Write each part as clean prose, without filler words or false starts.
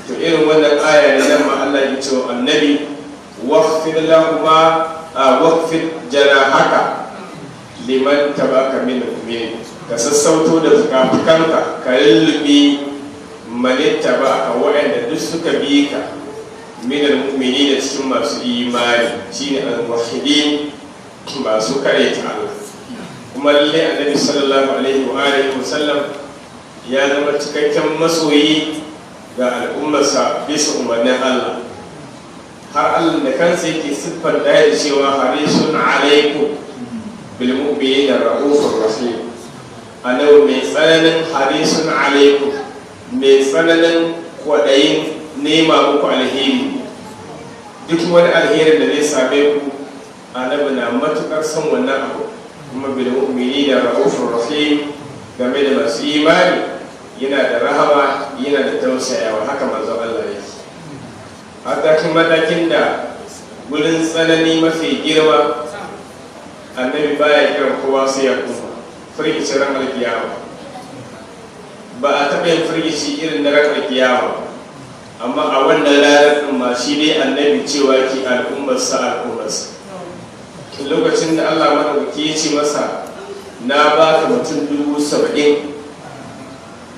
to irin wannan aya ne nan ma Allah ya ce wa annabi waghfir lahuma waqfid janahaka liman tabaka min mu'minin, ka sassauto da fukafukanka ka lullubi manitta ba ka waɗanda duk suka bi ka minal mu'mini da cikin masu imani shine al-muwahhidin, masu kare ta Allah. Kuma lalle annabi sallallahu alaihi wa alihi wa sallam ya zama cikakken masoyi ga al'ummarsa bisa umarnin Allah, har Allah da kansa yake siffar da cewa harisun alaikum bil mu'minina ra'ufur rahim. Annabi mai tsananin harisun alaikum, mai tsananin kwaɗayin nema muku alheri, duk wani alherin da zai same ku annabi na matukar son wannan abu. Kuma bil mu'minina ra'ufur rahim, game da masu imani yana da rahama, yana da tausayawa. Haka manzon Allah yake, hatta kuma matakin da gurin tsanani mafi girma annabi baya kiran kowa sai ya kuma firgici ran alkiyama. Ba a taɓa yin firgici irin na ran alkiyama, amma a wannan ranar ɗin ma shi dai annabi cewa ki al'ummarsa. Lokacin da Allah maɗauki ya ce masa na ba ka mutum 70,000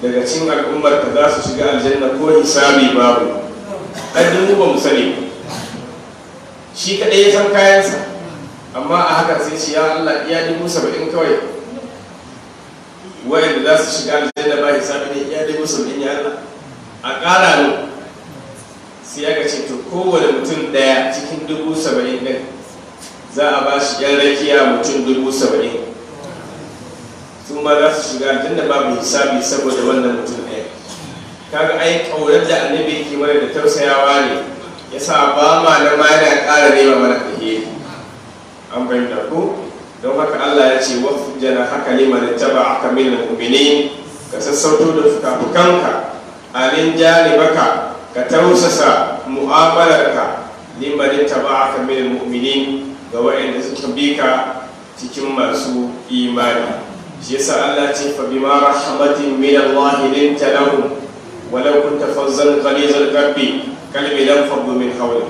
daga cikin al'ummar ka za su shiga aljanna ko hisabi babu, ɗan ba mu sani, shi kaɗai ya san kayansa, amma a haka sai ce ya Allah iya 70,000 kawai wayanda za su shiga aljanna ba hisabi ne, iya 70,000 ya Allah a ƙara ne. Sai ya ce to kowane mutum ɗaya cikin 70,000 ɗin za a ba shi yan rakiya mutum 70,000, su ma za su shiga aljanna babu hisabi saboda wannan mutum ɗaya. Kaga ai ƙaunar da annabi yake mana da tausayawa ne yasa ba ma na ma yana ƙara nema mana alheri. An fahimta ko? Don haka Allah ya ce waqfid janahaka liman ittaba'aka minal mu'minin, ka sassauto da fukafukanka alin janibaka, ka tausasa mu'amalarka liman ittaba'aka minal mu'minin, ga waɗanda suka bi ka cikin masu imani. Shi yasa Allah ce fa bima rahmatin min Allah linta lahum walau kunta fazzan ghalizal qalbi lam faddu min hawlik.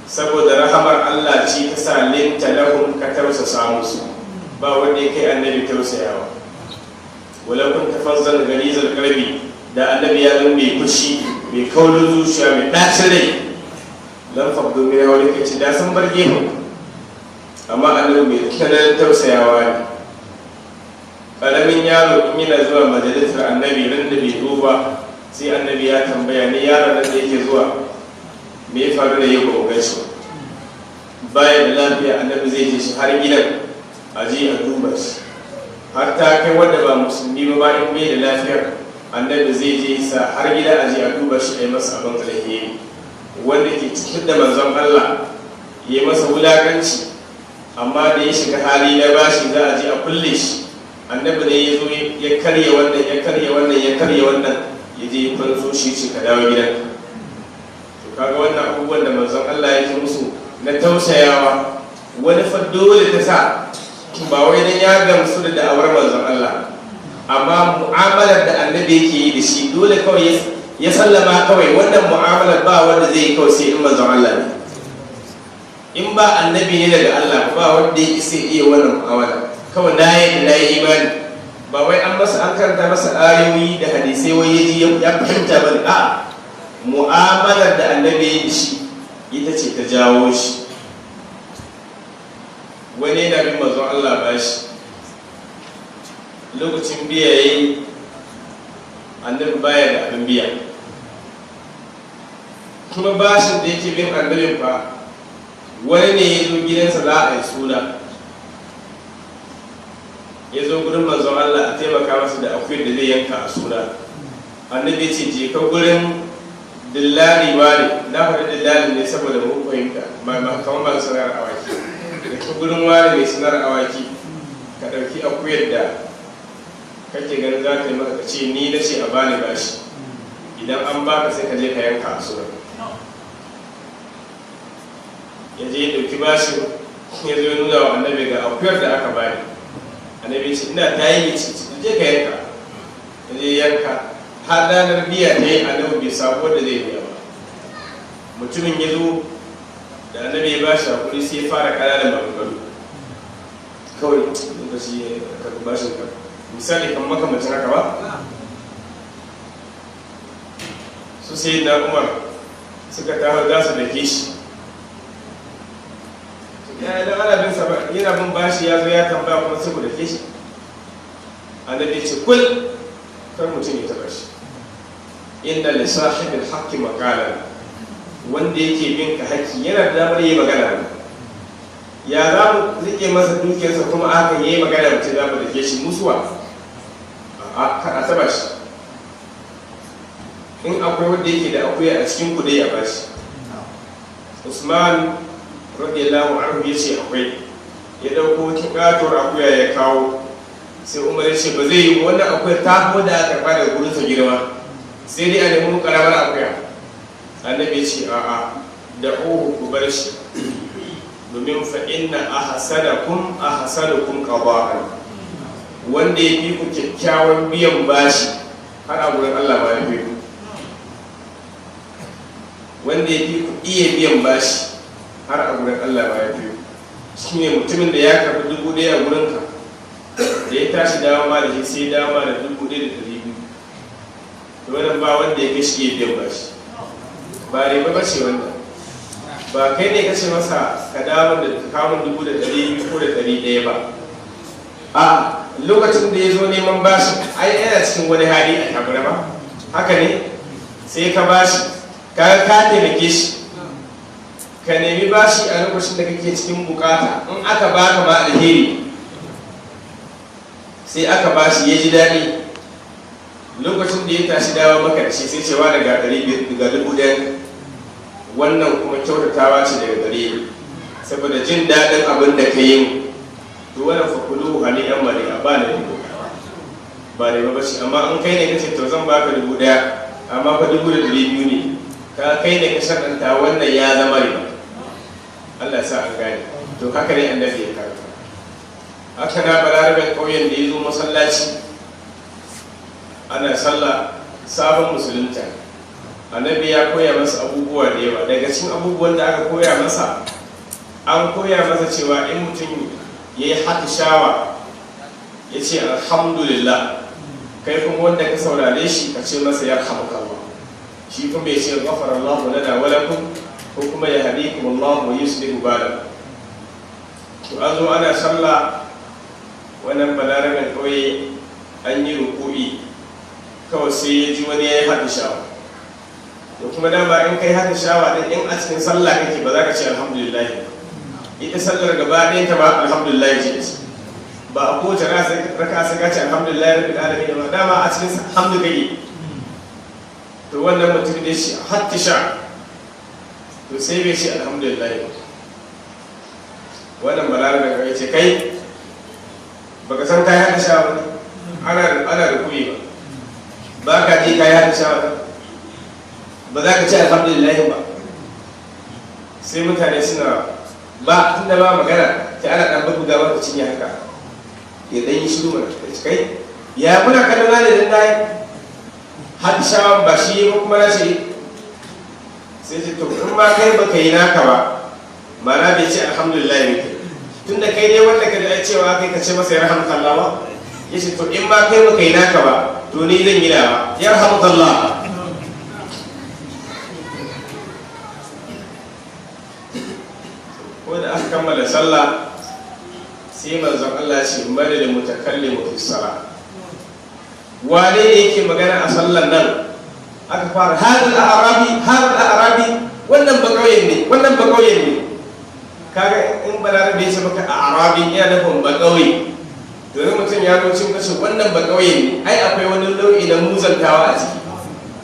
Saboda rahamar Allah ce ta sa linta lahum ka tausasa musu, ba wanda ya kai annabi tausayawa. Walau kunta fazzan ghalizal qalbi, da annabi ya zama mai fushi, mai kaulin zuciya, mai ɗacin rai, lam faddu min hawlik, ce da sun bar gefen. Amma annabi mai tsananin tausayawa ne. Ƙaramin yaro in yana zuwa majalisar annabi ran da bai zo ba, sai annabi ya tambaya ni yaron nan da yake zuwa me ya faru da yau ba mu gaishe baya da lafiya, annabi zai je shi har gidan a je a duba shi. Har ta kai wanda ba musulmi ba in bai da lafiyar annabi zai je sa har gida a je a duba shi a yi masa abin alheri. Wanda ke cikin da manzon Allah ya yi masa wulakanci, amma da ya shiga hali na bashi za a je a kulle shi, annabi ne ya zo ya karya wannan ya karya wannan ya karya wannan, ya je ya fanso shi ce ka dawo gidan. To kaga wannan abubuwan da manzon Allah ya ji musu na tausayawa, wani fa dole ta sa ba wai dan ya gamsu da da'awar manzon Allah, amma mu'amalar da annabi yake yi da shi dole kawai ya sallama. Kawai wannan mu'amalar ba wanda zai yi kawai sai in manzon Allah ne. In ba annabi ne daga Allah ba wanda ya isa iya wannan mu'amala. Kawai na yi imani, ba wai an karanta masa ayoyi da hadisai wai yaji ya fahimta ba. A mu'amalar da annabi ya shi ita ce ta jawo shi. Wani yana bin manzon Allah ba shi, lokacin biya yayi annabi baya da abin biya, kuma bashin da yake bin annabin fa wani ne ya zo gidansa za a yi suna, ya zo gurin manzon Allah a taimaka masa da akwai da zai yanka a suna. Annabi ce je ka gurin dillali wani, na faɗi dillali ne saboda mu fahimta kamar ba sanar awaki, da ka gurin wani mai sanar awaki ka ɗauki akuyar da kake ganin za ta yi maka, ka ce ni na ce a bani bashi, idan an baka sai ka je ka yanka a suna. Ya je ya ɗauki bashin, ya zo ya nuna wa annabi ga akuyar da aka bani. Annabi ce ina ta yi ce je ka yanka. Ya je yanka, har ranar biya ta yi annabi bai samu wanda zai biya ba. Mutumin ya zo da annabi ya bashi hakuri sai ya fara ƙananan maganganu kawai lokaci ka bashin ka misali kan makamacin haka ba su sai na Umar suka taho za su dake shi ya da ana bin sa yana bin bashi ya zo ya tambaya kuma sai ku dake shi annabi ya ce kul kar mutum ya taba shi inna li sahibil haqqi maqalan wanda yake bin ka haƙƙi yana da damar yi magana ya za mu rike masa dukiyarsa kuma aka yi magana mutum za mu dake shi musuwa a taba shi in akwai wanda yake da akuya a cikin kudai ya bashi. Usman radiyallahu anhu ya ce akwai, ya dauko wata katuwar akuya ya kawo, sai Umar ya ce ba zai yi wannan akuya ta ko da aka karɓa daga gurinsa girma, sai dai a nemi karamar akuya. Annabi ya ce a'a da ku bar shi, domin fa inna ahsanakum ahsanukum qada'an, wanda ya fi ku kyakkyawan biyan bashi har a gurin Allah ba ya fi ku, wanda ya fi ku iya biyan bashi har a gurin Allah ba ya fi ku. Shi ne mutumin da ya karɓi 1,000 a gurinka, da ya tashi dawo ma da shi sai dawo ma da 1,200, to wannan ba wanda ya kai shi iya biyan bashi, ba riba ba ce wanda ba kai ne ka ce masa ka dawo da kamun 200 ko da 100 ba. A lokacin da ya zo neman bashi ai yana cikin wani hali a tabura ba, haka ne sai ka bashi ka taimake shi, ka nemi bashi a lokacin da kake cikin bukata, in aka baka ma alheri sai aka bashi ya ji daɗi, lokacin da ya tashi dawo maka da shi sai cewa daga 500 daga 1,000, wannan kuma kyautatawa ce daga gare ni saboda jin daɗin abin da ka yi, to wannan fakulu hali yan mali a ba da ribo ba da ba shi. Amma in kai ne kace to zan baka 1,000 amma fa 2,200 ne, ka kai ne ka shaɗanta wannan ya zama riba. Allah ya sa an gane. To haka ne annabi ya karanta. Haka na balarabin ƙauyen da ya zo masallaci ana sallah, sabon musulunta, annabi ya koya masa abubuwa da yawa. Daga cikin abubuwan da aka koya masa, an koya masa cewa in mutum ya yi shawa ya ce alhamdulillah, kai kuma wanda ka saurare shi ka ce masa ya Allah, shi kuma ya ce ghafara Allahu lana wa lakum, ko kuma ya hadikum Allah wa yuslihu balakum. To an zo ana sallah, wannan balarabin kauye an yi ruku'i, kawai sai ya ji wani ya yi shawa. To kuma dama in kai shawa din in a cikin sallah kake ba za ka ce alhamdulillah, ita sallar gaba ɗaya ta ba alhamdulillah ce, ba a kowace raka sai ka ce alhamdulillah rabbil alamin ba, dama a cikin hamdu kake. To wannan mutum da shi sha, to sai bai ce alhamdulillah. Wannan balarabe kai ce kai baka san kai sha ba, ana rukuni ba ka ji kai sha ba za ka ce alhamdulillah ba. Sai mutane suna ba tunda ba magana, ta ana dan buga maka cinye haka, ya dan yi shiru mana kai ya muna kallon ne dan dai shawan ba shi ba kuma na shi. Sai ce to in ma kai baka yi naka ba, ma'ana bai ce alhamdulillah ne, tunda kai ne wanda ka da cewa kai ka ce masa yarhamukallah ba, yace to in ma kai baka yi naka ba to ni zan yi nawa, yarhamukallah. Ko da aka kammala sallah sai manzon Allah ya ce bari da mutakallimu fi salat, wane ne yake magana a sallan nan? Aka fara hadal arabi, wannan ba kauyen ne, wannan ba kauyen ne. Kaga in balarabe ya ce maka a arabi yana nufin ba kauye, domin mutum ya zo cin kashe wannan ba kauyen ne, ai akwai wani nau'i na muzantawa a ciki,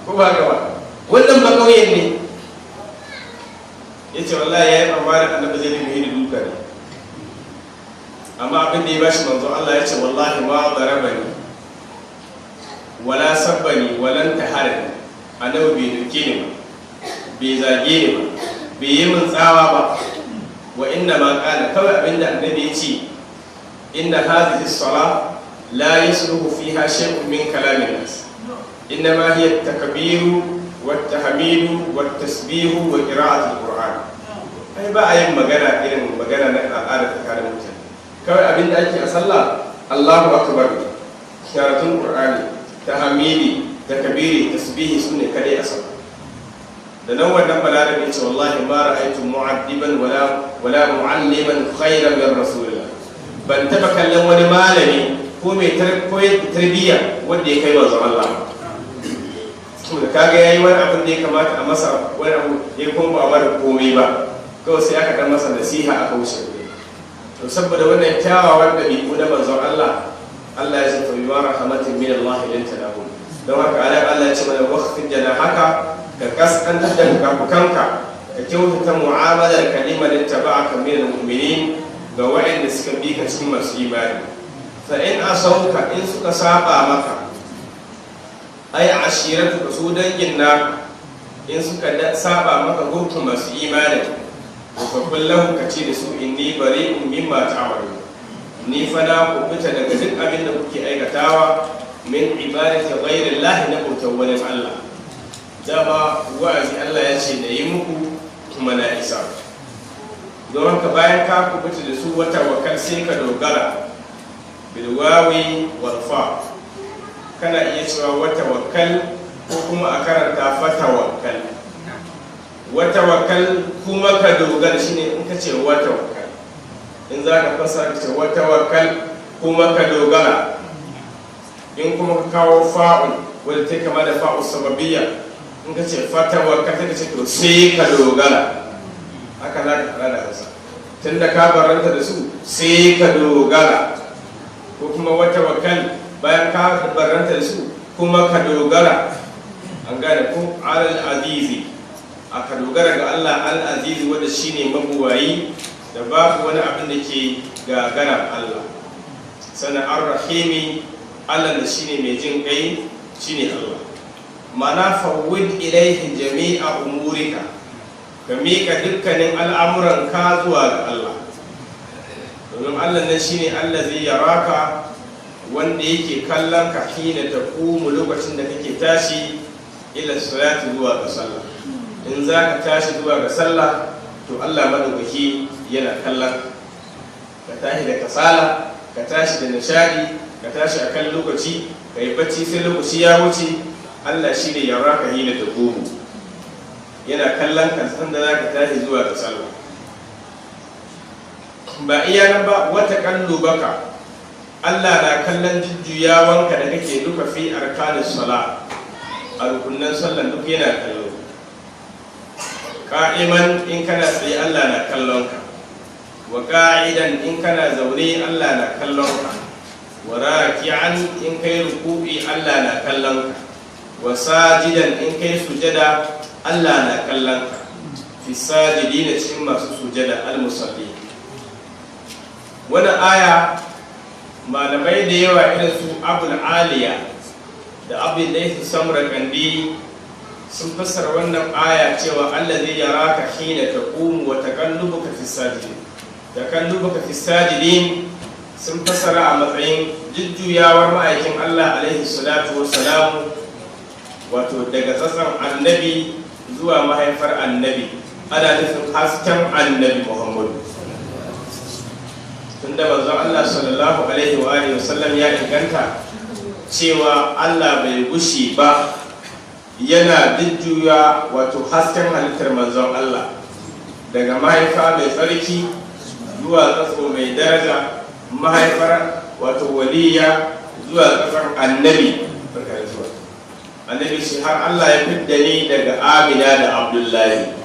ko ba ga ba, wannan ba kauyen ne. Ya ce wallahi ya yi tsammanin annabi zai nemi da duka ne, amma abin da ya bashi manzo Allah ya ce wallahi ma darabani wala sabbani walan taharani, annabi bai duke ni ba, bai zage ni ba, bai yi min tsawa ba. Wa inna ma qala, kawai abinda annabi ya ce inna hadhihi as-salah la yasluhu fiha shay'un min kalamin nas, inna ma hiya at-takbiru wat-tahmidu wat-tasbihu wa qira'atu al-Qur'an. ai ba a yin magana irin magana na al'ada tsakanin mutane. Kawai abin da ake a sallah Allahu akbar, karatun Qur'ani, tahmidi, takbiri, tasbihi sune kadai a sallah. Da nan wannan balarabe ce wallahi ma ra'aytu mu'addiban wala mu'alliman khayran min rasulillah. Ban taba kallon wani malami ko mai tarbiyya wanda ya kai manzon Allah. To da kaga yayi wani abin da ya kamata a masa wani abu ya kuma ba mara komai ba. Kawai sai aka dan masa nasiha aka wuce. To saboda wannan kyawawan dabi'u na manzon Allah, Allah ya ce fa bi rahmatin min Allah lan tanahu. Don haka Allah ya ce mana waqtin janahaka ka kaskantar da kafukanka ka kyautata mu'amalar kalimar taba'aka min al-mu'minin ga waɗanda suka bi ka cikin masu imani. Fa in asauka in suka saba maka ay ashiratu su dangin na in suka saba maka gurku masu imani fa kullahu ka ce da su inni bari'un mimma ta'malun. Ni fa na kubuta daga duk abin da kuke aikatawa min ibadati ghayri Allah na bautar wani Allah. Dama wa'azi Allah ya ce da yi muku kuma na isa. Don haka bayan ka kubuta da su wata wakal sai ka dogara bilwawi wal fa. Kana iya cewa wata wakal ko kuma a karanta fata wakal. Wata wakal kuma ka dogara shine in ka ce wata wakal. In za ka fasa ka ce wata wakal kuma ka dogara. In kuma ka kawo fa'un wadda ta kama da fa'u sababiyya, in ka ce fata wakal ta ce to sai ka dogara. Haka za ka fara da hausa. Tun da ka baranta da su sai ka dogara. Ko kuma wata wakal bayan ka baranta da su kuma ka dogara. An gane ko al-azizi, aka dogara ga Allah al-azizi wanda shine mabuwayi da babu wani abin da ke gagara Allah. Sannan ar-rahimi, Allah da shine mai jin kai shine Allah. Mana fawwid ilaihi jami'a umurika, ka miƙa dukkanin al'amuran ka zuwa ga Allah. Domin Allah nan shine Allah zai yaraka, wanda yake kallon ka hina taqumu lokacin da kake tashi ila salati zuwa ga sallah. In za ka tashi zuwa ga sallah to Allah madaukaki yana kallon ka tashi da kasala, ka tashi da nishadi, ka tashi akan lokaci, ka yi bacci sai lokaci ya wuce. Allah shi ne yaraka hina taqumu, yana kallon ka sanda za ka tashi zuwa ga sallah. Ba iya nan ba, wata kallubaka, Allah na kallon jujjuyawanka da kake duka fi arkanis sala, a rukunan sallan duk yana kallo. Ka'iman in kana tsaye Allah na kallon ka, wa ka'idan in kana zaune Allah na kallon ka, wa raki'an in kai ruku'i Allah na kallon ka, wa sajidan in kai sujada Allah na kallon ka, fi sajidina cikin masu sujada al-musalli. Wannan aya malamai da yawa irin su Abul Aliya da Abul Layth Samarqandi sun fassara wannan aya cewa Allah zai yaraka hina taqumu wa taqallubuka fi sajidin. Taqallubuka fi sajidin sun fassara a matsayin jujjuyawar ma'aikin Allah alaihi salatu wassalam, wato daga tsatsan annabi zuwa mahaifar annabi, ana nufin hasken annabi Muhammadu. Tunda manzon Allah sallallahu alaihi wa alihi wasallam ya inganta cewa Allah bai gushi ba yana jujjuya wato hasken halittar manzon Allah daga mahaifa mai tsarki zuwa tsatso mai daraja, mahaifar wato waliya zuwa tsatson annabi. Annabi shi har Allah ya fidda ni daga Amina da Abdullahi.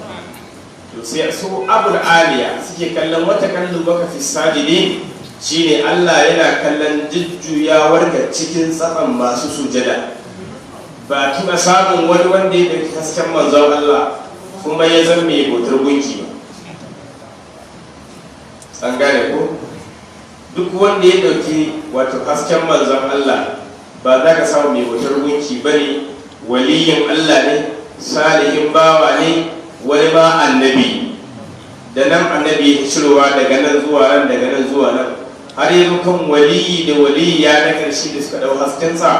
To sai su Abul Aliya suke kallon wata kallon baka fi sajidin, shine Allah yana kallon jujjuyawar ka cikin tsatson masu sujada. Ba tuna samun wani wanda ya ɗauki hasken manzon Allah kuma ya zama mai bautar gunki ba. An gane ko? Duk wanda ya ɗauki wato hasken manzon Allah ba za ka samu mai bautar gunki ba ne, waliyin Allah ne, salihin bawa ne, wani ma annabi. Da nan annabi ya cirowa daga nan zuwa nan, daga nan zuwa nan, har yanzu kan waliyi da waliya na ƙarshe da suka ɗau haskensa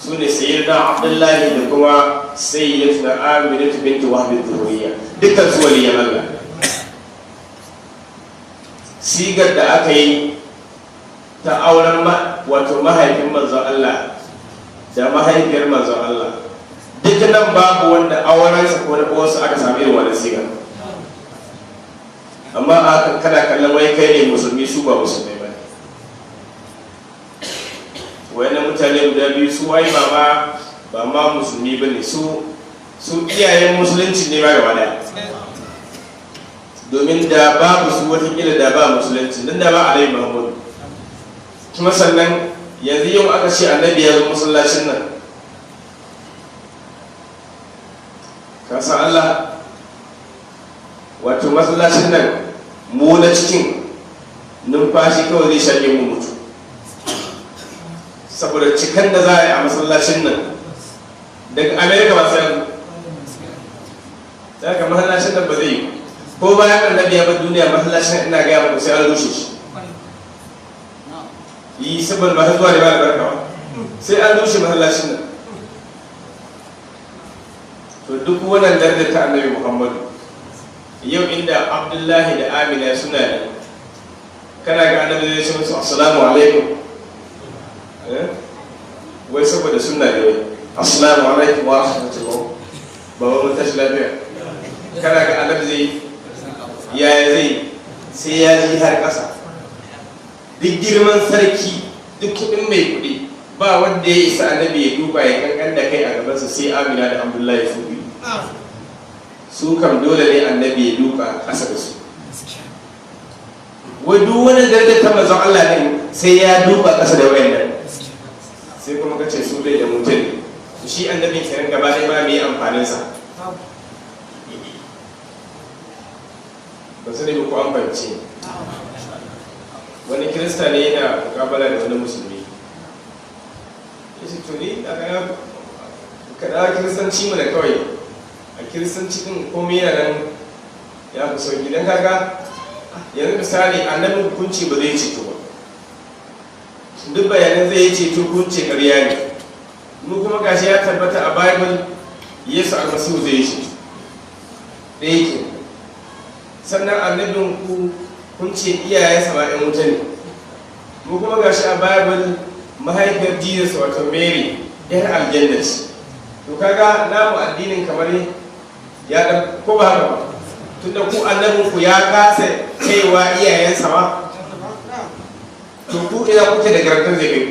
su ne sayyidina Abdullahi da kuma sayyidatuna Aminatu binti Wahb al-Zuhuriyya, dukkan su waliyan Allah. sigar da aka yi ta auren wato mahaifin manzon Allah da mahaifiyar manzon Allah, duk nan babu wanda aurensa ko na wasu aka sami irin wannan sigar. Amma a kan kana kallon wai kai ne musulmi, su ba musulmai ba ne. Wayannan mutane guda biyu su wai ba ma musulmi ba ne, su iyayen musulunci ne ba gaba daya. Domin da babu su watakila da ba musulunci, don da ba alai Muhammadu. Kuma sannan yanzu yau aka ce annabi ya zo masallacin nan, kasan Allah, wato masallacin nan mu na cikin numfashi kawai zai shage mu mutu, saboda cikan da za a yi a masallacin nan daga Amerika ba sai za ka masallacin nan ba zai yi, ko bayan annabi ya bar duniya masallacin ina gaya muku sai an rushe shi. Yi saboda ba ta zuwa da ba albarka ba, sai an rushe masallacin nan. To duk wannan darajar ta annabi Muhammadu, yau inda Abdullahi da Amina suna da, kana ga annabi zai ce musu assalamu alaikum, wai saboda suna da wai assalamu alaikum wa rahmatullah, ba mun tashi lafiya. Kana ga annabi zai yaya zai sai ya ji har ƙasa. Duk girman sarki, duk kuɗin mai kuɗi, ba wanda ya isa annabi ya duba ya kankan da kai a gabansa sai Amina da Abdullahi su biyu. Su kam dole ne annabi ya duka ƙasa da su. Wai duk wani darajar ta manzon Allah ne sai ya duka ƙasa da wayannan. Sai kuma kace su dai da mutum. Shi annabin kiran gaba ɗaya ba mai amfanin sa. Ba su ne ko an fahimci. Wani kirista ne yana mukabala da wani musulmi. Ya ce to ni a kada kiristanci mu da kawai, a kiristanci din komai yana nan ya fi sauki. Don kaga yanzu misali annabin hukunci ba zai ceto ba, duk bayanan zai yi ceto hukunci ƙarya ne. Mu kuma gashi ya tabbata a Bible Yesu almasihu zai yi ceto ɗaya ke. Sannan annabin kun ce iyayensa ba 'yan wuta ne. Mu kuma gashi a Bible mahaifiyar Jesus wato Mary 'yar aljanna ce. To kaga namu addinin kamar ya dan ko ba haka ba, tunda ku annabin ku ya kasa kaiwa iyayensa ba, to ku ina kuke da garantar zai kai.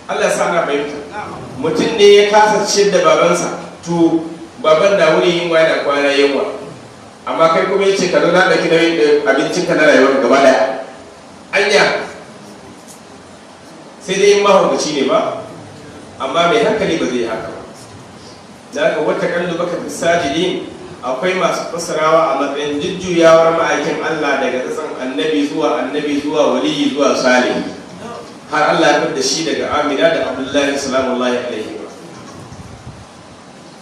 Allah sa na bayyana mutum ne ya kasa ciyar da babansa, to baban na wuri yin waya da kwana yawa, amma kai kuma yace ka zo na dauki nauyin abincin ka na rayuwar gaba daya. Anya sai dai mahaukaci ne ba, amma mai hankali ba zai haka ba. Da aka wata kallo baka fi sajidin, akwai masu fasarawa a matsayin jujjuyawar ma'aikin Allah daga tsatsan annabi zuwa waliyi zuwa salih, har Allah ya da shi daga Amina da Abdullahi salamullahi alaihi wa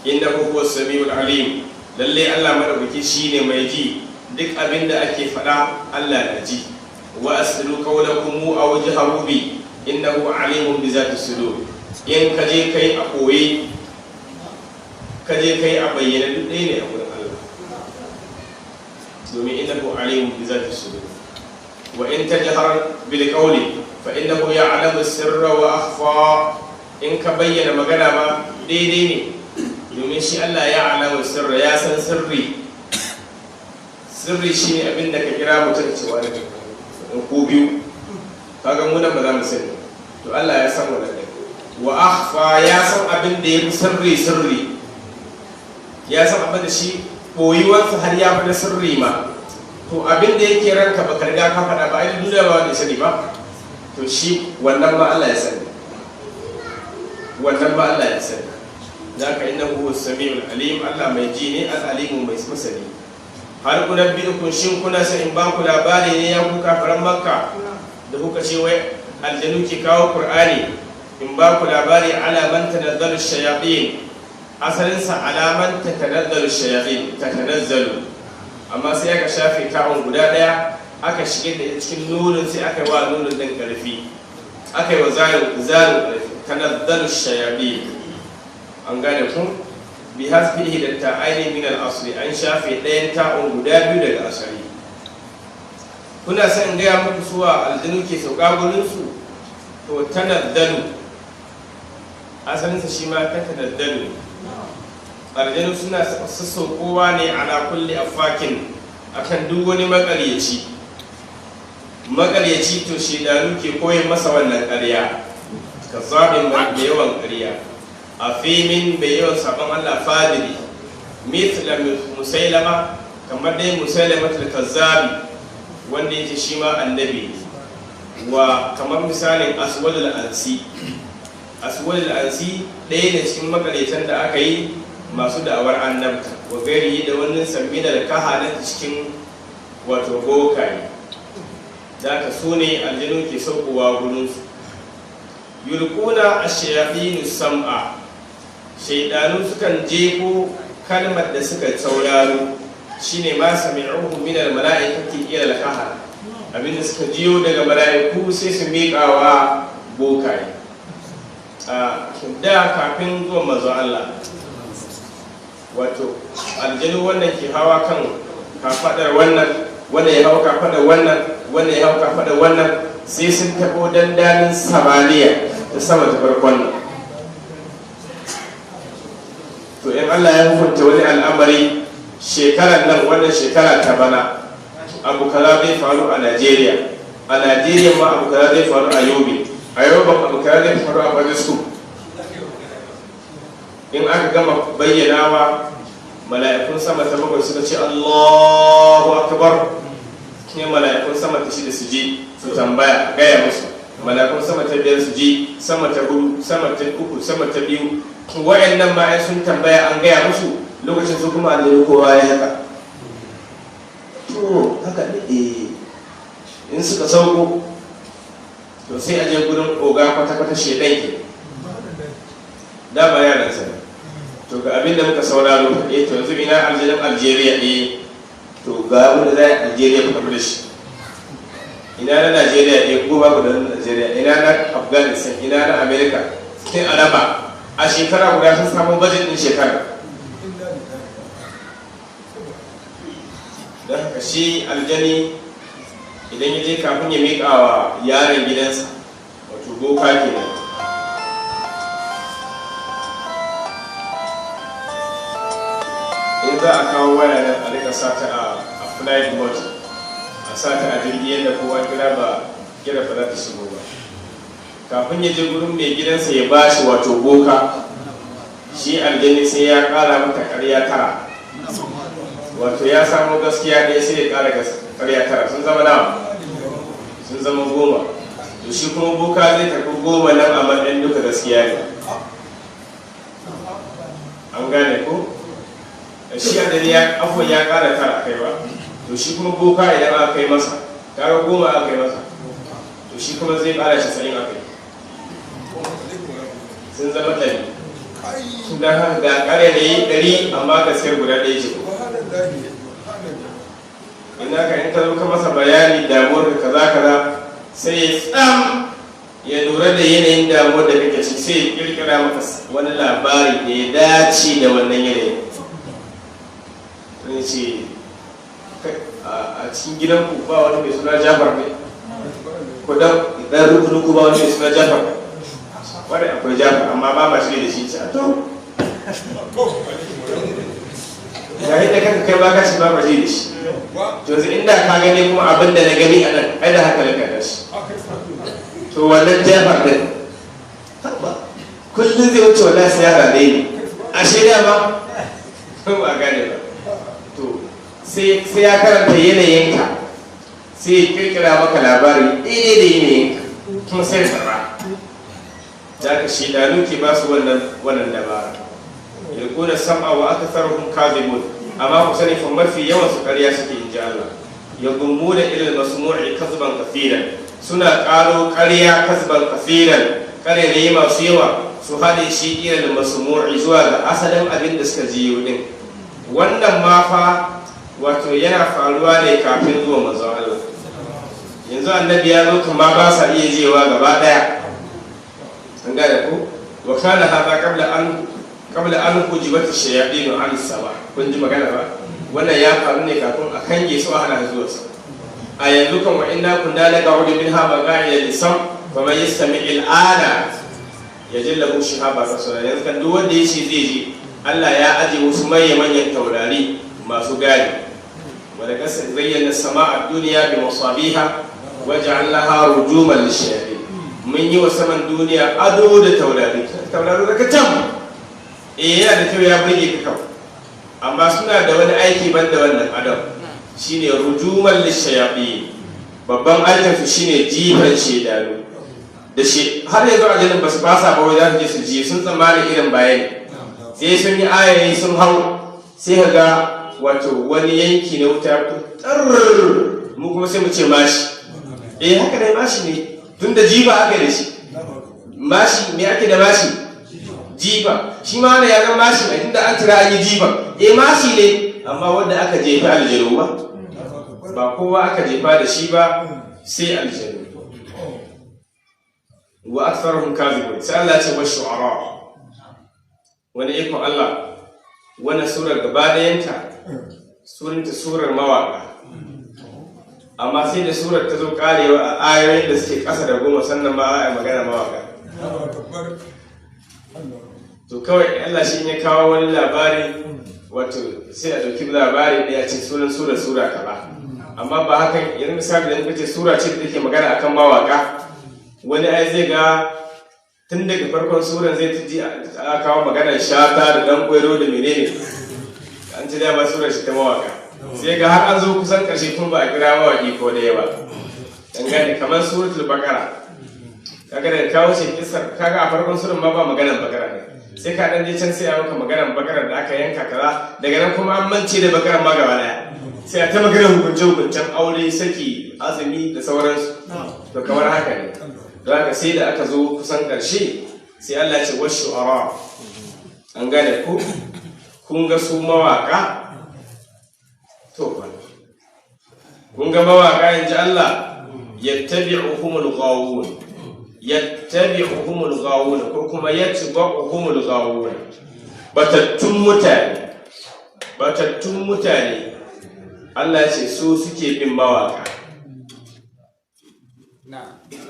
innahu huwas samiul alim. Lalle Allah madaukaki shine mai ji, duk abin da ake faɗa Allah na ji. Wa aslu qawlakum aw jaharu bi innahu alimun bi zati sudur. In kaje kai a koyi, kaje kai a bayyana, duk ɗaya ne a wurin Allah, domin innahu alimun bi zati sudur. Wa in tajhar bil qawli fa innahu ya'lamu sirra wa akhfa. In ka bayyana magana ma daidai ne, domin shi Allah ya alamu sirra, ya san sirri. Sirri shi ne abin da ka kira mutum cewa da ko biyu, kaga mu nan ba za mu sani, to Allah ya san wannan. Wa akhfa, ya san abin da ya fi sirri, ya san abin da shi koyuwarsa har ya fi da sirri ma. To abin da yake ranka ba ka riga ka faɗa ba, ai duniya ba wanda ya sani ba, to shi wannan ba Allah ya sani, wannan ba Allah ya sani. Zaka innahu huwas samiul alim, Allah mai ji ne, al-alimu mai masani. Har kuna bi'ukun, shin kuna sa in ba ku labari ne ya ku kafaran Makka da kuka ce wai aljanu ke kawo Qur'ani, in ba ku labari alaman tanazzalu shayatin, asalinsa alaman tanazzalu shayatin, tatanazzalu, amma sai aka shafe ta'un guda daya aka shige da cikin nunin, sai aka yi wa nunin din karfi, aka yi wa zalun karfi, tanazzalu shayatin. An gane kun bi hasbihi da ta'aini min al-asli, an shafe ɗayan ta'un guda biyu daga asali. kuna son gaya muku suwa aljanu ke sauka gurinsu? To tanaddalu asalinsa shi ma kan tanaddalu, aljanu suna sassaukowa ne ala kulli afakin akan duk wani makaryaci. Makaryaci to shedanu ke koyin masa wannan ƙarya, ka zaɓin mai yawan ƙarya, a fimin mai yawan sabon Allah fadiri, mithla musailama, kamar dai musailama kazzabi wanda yake shi ma annabi, wa kamar misalin aswadul ansi. Aswadul ansi ɗaya ne cikin makaryatan da aka yi masu da'awar annabta, wa gari da wannan sammina da kahanan cikin wato bokaye, da ka so ne aljanu ke saukowa gurinsu. Yulkuna ash-shayatin sam'a, shaydanu sukan jefo kalmar da suka sauraro, shine ma sami'uhu min al-mala'ikati ila al-kahar, abinda suka jiyo daga mala'iku sai su miƙawa bokaye. Da kafin zuwa manzo Allah, wato aljanu wannan ke hawa kan kafadar wannan, wanda ya hau kafadar wannan, wanda ya hau kafadar wannan, sai sun taɓo dandanin samaniya da sama ta farkon nan. To in Allah ya hukunta wani al'amari shekarar nan, wannan shekara ta bana, abu kaza zai faru a Najeriya, a Najeriya ma abu kaza zai faru a Yobe, a Yobe abu kaza zai faru a Bajisku. In aka gama bayyanawa, mala'ikun sama ta bakwai suka ce Allahu akbar, ne mala'ikun sama ta shida su je su tambaya, gaya musu. Mala'ikun sama ta biyar su je, sama ta hudu, sama ta uku, sama ta biyu. Wa'annan ma sun tambaya an gaya musu, lokacin su kuma Allah kowa ya haka. To haka ne, in suka sauko to sai a je gurin oga kwata-kwata shedan ke, dama yaran sa. To ga abin da muka sauraro, to yanzu ina aljanin Algeria, to ga abin da za a Algeria ku tafi da shi. Ina na Najeriya, ko babu da Najeriya, ina na Afghanistan, ina na America, cikin Araba, a shekara guda sun samu budget din shekara. Don haka shi aljani idan ya je kafin ya miƙa wa yaron gidansa, wato boka kenan, in za a kawo waya nan a rika sata a flight mode, a sata a jirgi yadda kowa kira ba za ta shigo ba. Kafin ya je gurin mai gidansa ya bashi wato boka, shi aljani sai ya ƙara mata ƙarya tara, wato ya samu gaskiya ɗaya sai ya ƙara ƙarya tara, sun zama nawa? Sun zama 10. To shi kuma boka zai karɓi 10 nan a matsayin duka gaskiya ne. An gane ko? Shi aljani ya ƙara tara kai ba, to shi kuma boka idan aka kai masa, ƙara 10 aka kai masa, to shi kuma zai ƙara shi 90 aka yi, sun zama 100. Don haka ga ƙare da yi 100 amma gaskiyar guda ɗaya ce. Ina ka in ka zo ka masa bayani damuwar da kaza sai ya tsam ya lura da yanayin damuwar da kake ci, sai ya kirkira maka wani labari da ya dace da wannan yanayin. Sun ce a cikin gidanku ba wani mai suna Jafar ne, ko dan rukunuku ba wani mai suna Jafar ne. Wani akwai Jafar amma ba ma shi da shi ce a to yayin da kanka kai ba ka shi ba ma shi da shi. To yanzu inda ka gani kuma abin da na gani a nan, ai da haka na gane shi. To wannan Jafar din kullum zai wuce wallahi sai ya rade ni, a shaida ma ba gane ba. To sai ya karanta yanayinka, sai ya kirkira maka labari daidai da yanayinka, kuma sai sarra. Da ka shaidanu ke ba su wannan dabara. Yalquna sam'a wa aktharuhum kadhibun, amma ku sani fa mafi yawan su ƙarya suke, inji Allah. Yadhummuna ila al-masmu'i kadhban kathiran, suna ƙaro ƙarya kasban kathiran, ƙarerayi masu yawa su haɗe shi ila al-masmu'i zuwa ga asalin abin da suka jiyo din. Wannan ma fa wato yana faruwa ne kafin zuwa manzon Allah. Yanzu annabi ya zo kuma ba sa iya jewa gaba daya. An gane ko? Wa kana hada qabla an kujibat ash-shayatin an as-sama. Kun ji magana ba? Wannan ya faru ne kafin a kange su a hana zuwa sa. a yanzu kan wa inna kunna naq'udu minha maq'ida lisam faman yastami' al'ana yajid lahu shihaba rasula. yanzu kan duk wanda yace zai je Allah ya aje wasu manyan taurari masu gadi. wanda kasa zayyana sama'a duniya bi masabiha waja'alnaha rujuman lishayatin. mun yi wa saman duniya ado da taurari daga can yana da kyau ya burge ka kawai, amma suna da wani aiki banda wannan adam shine rujuman lishayatin. babban aikin su shine jifan shedanu da shi. har yanzu aljanna ba su fasa ba wai za su je su ji, sun tsammani irin bayani sai sun yi ayayi sun hau sai ka ga wato wani yanki na wuta tar mu kuma sai mu ce mashi. haka dai mashi ne, tun da jiba aka da shi. mashi me ake da mashi? jiba. shi ma wanda ya zama mashi ne tunda an tira an yi jiba. mashi ne, amma wanda aka jefa aljanu ba kowa aka jefa da shi ba sai aljanu. wa aktharuhum kadhibun. sai Allah ya ce wa shu'ara. wani ikon Allah, wannan surar gaba ɗayanta sunanta surar mawaka, amma sai da surar ta zo karewa a ayoyin da suke ƙasa da 10 sannan ma a magana mawaka. to kawai Allah shi ya kawo wani labari, wato sai a ɗauki labari ɗaya ce sunan sura kaza, amma ba hakan. yanzu misali da kace sura ce da take magana akan mawaka, wani ai zai ga tun daga farkon suran zai ji a kawo maganar shata da dan kwairo da menene, an ci dama surar shi ta mawaka. sai ga har an zo kusan ƙarshe tun ba a kira mawaki ko da yawa. dangane kamar suratul baqara, kaga da kawo shi kisar, kaga a farkon suran ma ba maganar baqara ne, sai ka dan je can sai a maka maganar baqara da aka yanka kaza, daga nan kuma an mance da baqara ma gaba daya, sai a ta maganar hukuncen aure, saki, azumi da sauransu. to kamar haka ne. haka sai da aka zo kusan ƙarshe sai Allah ce wa shu'ara. an gane ku kun ga su mawaka. to ba kun ga mawaka yanzu Allah yattabi'uhumul ghawun, yattabi'uhumul ghawun ko kuma yatba'uhumul ghawun. batattun mutane Allah ce su suke bin mawaka.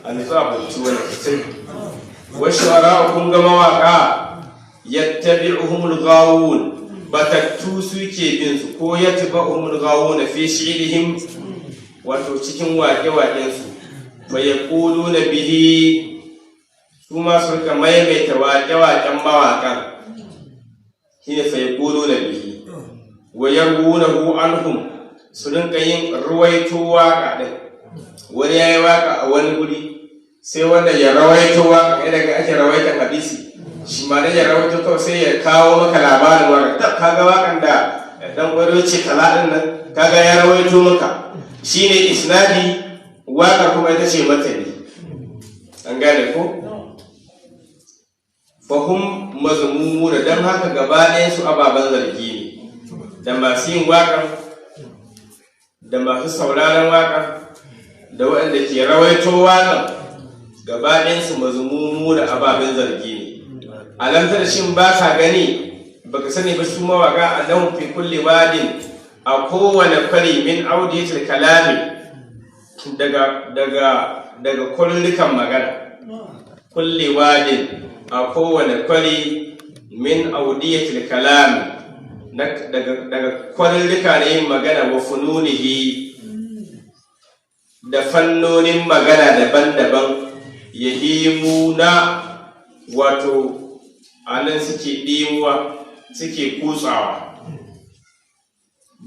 an zaɓarci wani fitin. wasu ara kun ga mawaƙa yattabi'uhumul ghawun, batattu suke bin su, ko yatba'uhumul ghawun fi shi'rihim, wato cikin waƙe-waƙen su. fa yaquluna bihi, su ma su rika maimaita waƙe-waƙen mawaƙan. shine fa yaquluna bihi wa yarwunahu anhum, su rinka yin ruwaito waƙa din. wani ya yi waka a wani guri, sai wanda ya rawaito waka, daga ake rawaitan hadisi, shi ma da ya rawaito kawai sai ya kawo maka labarin waka. kaga wakan da dan gwaro ce kaza din nan, kaga ya rawaito maka, shine isnadi, waka kuma ita ce matani. an gane ko? fahum mazmumuna, dan haka gaba ɗayan su ababen zargi ne, da masu yin wakan, da masu sauraron wakan, da waɗanda ke rawaito waƙan, gaba ɗayansu mazmumu da ababen zargi ne. alamtar shin ba ka gani, baka sani ba su mawaƙa annahum fi kulli wadin, a kowane kwari min audiyatul kalami, daga kullukan magana. kulli wadin, a kowane kwari min audiyatul kalami, daga kwalluka na yin magana, wa fununihi, da fannonin magana daban-daban. yahimuna, wato anan suke ɗimuwa, suke kutsawa.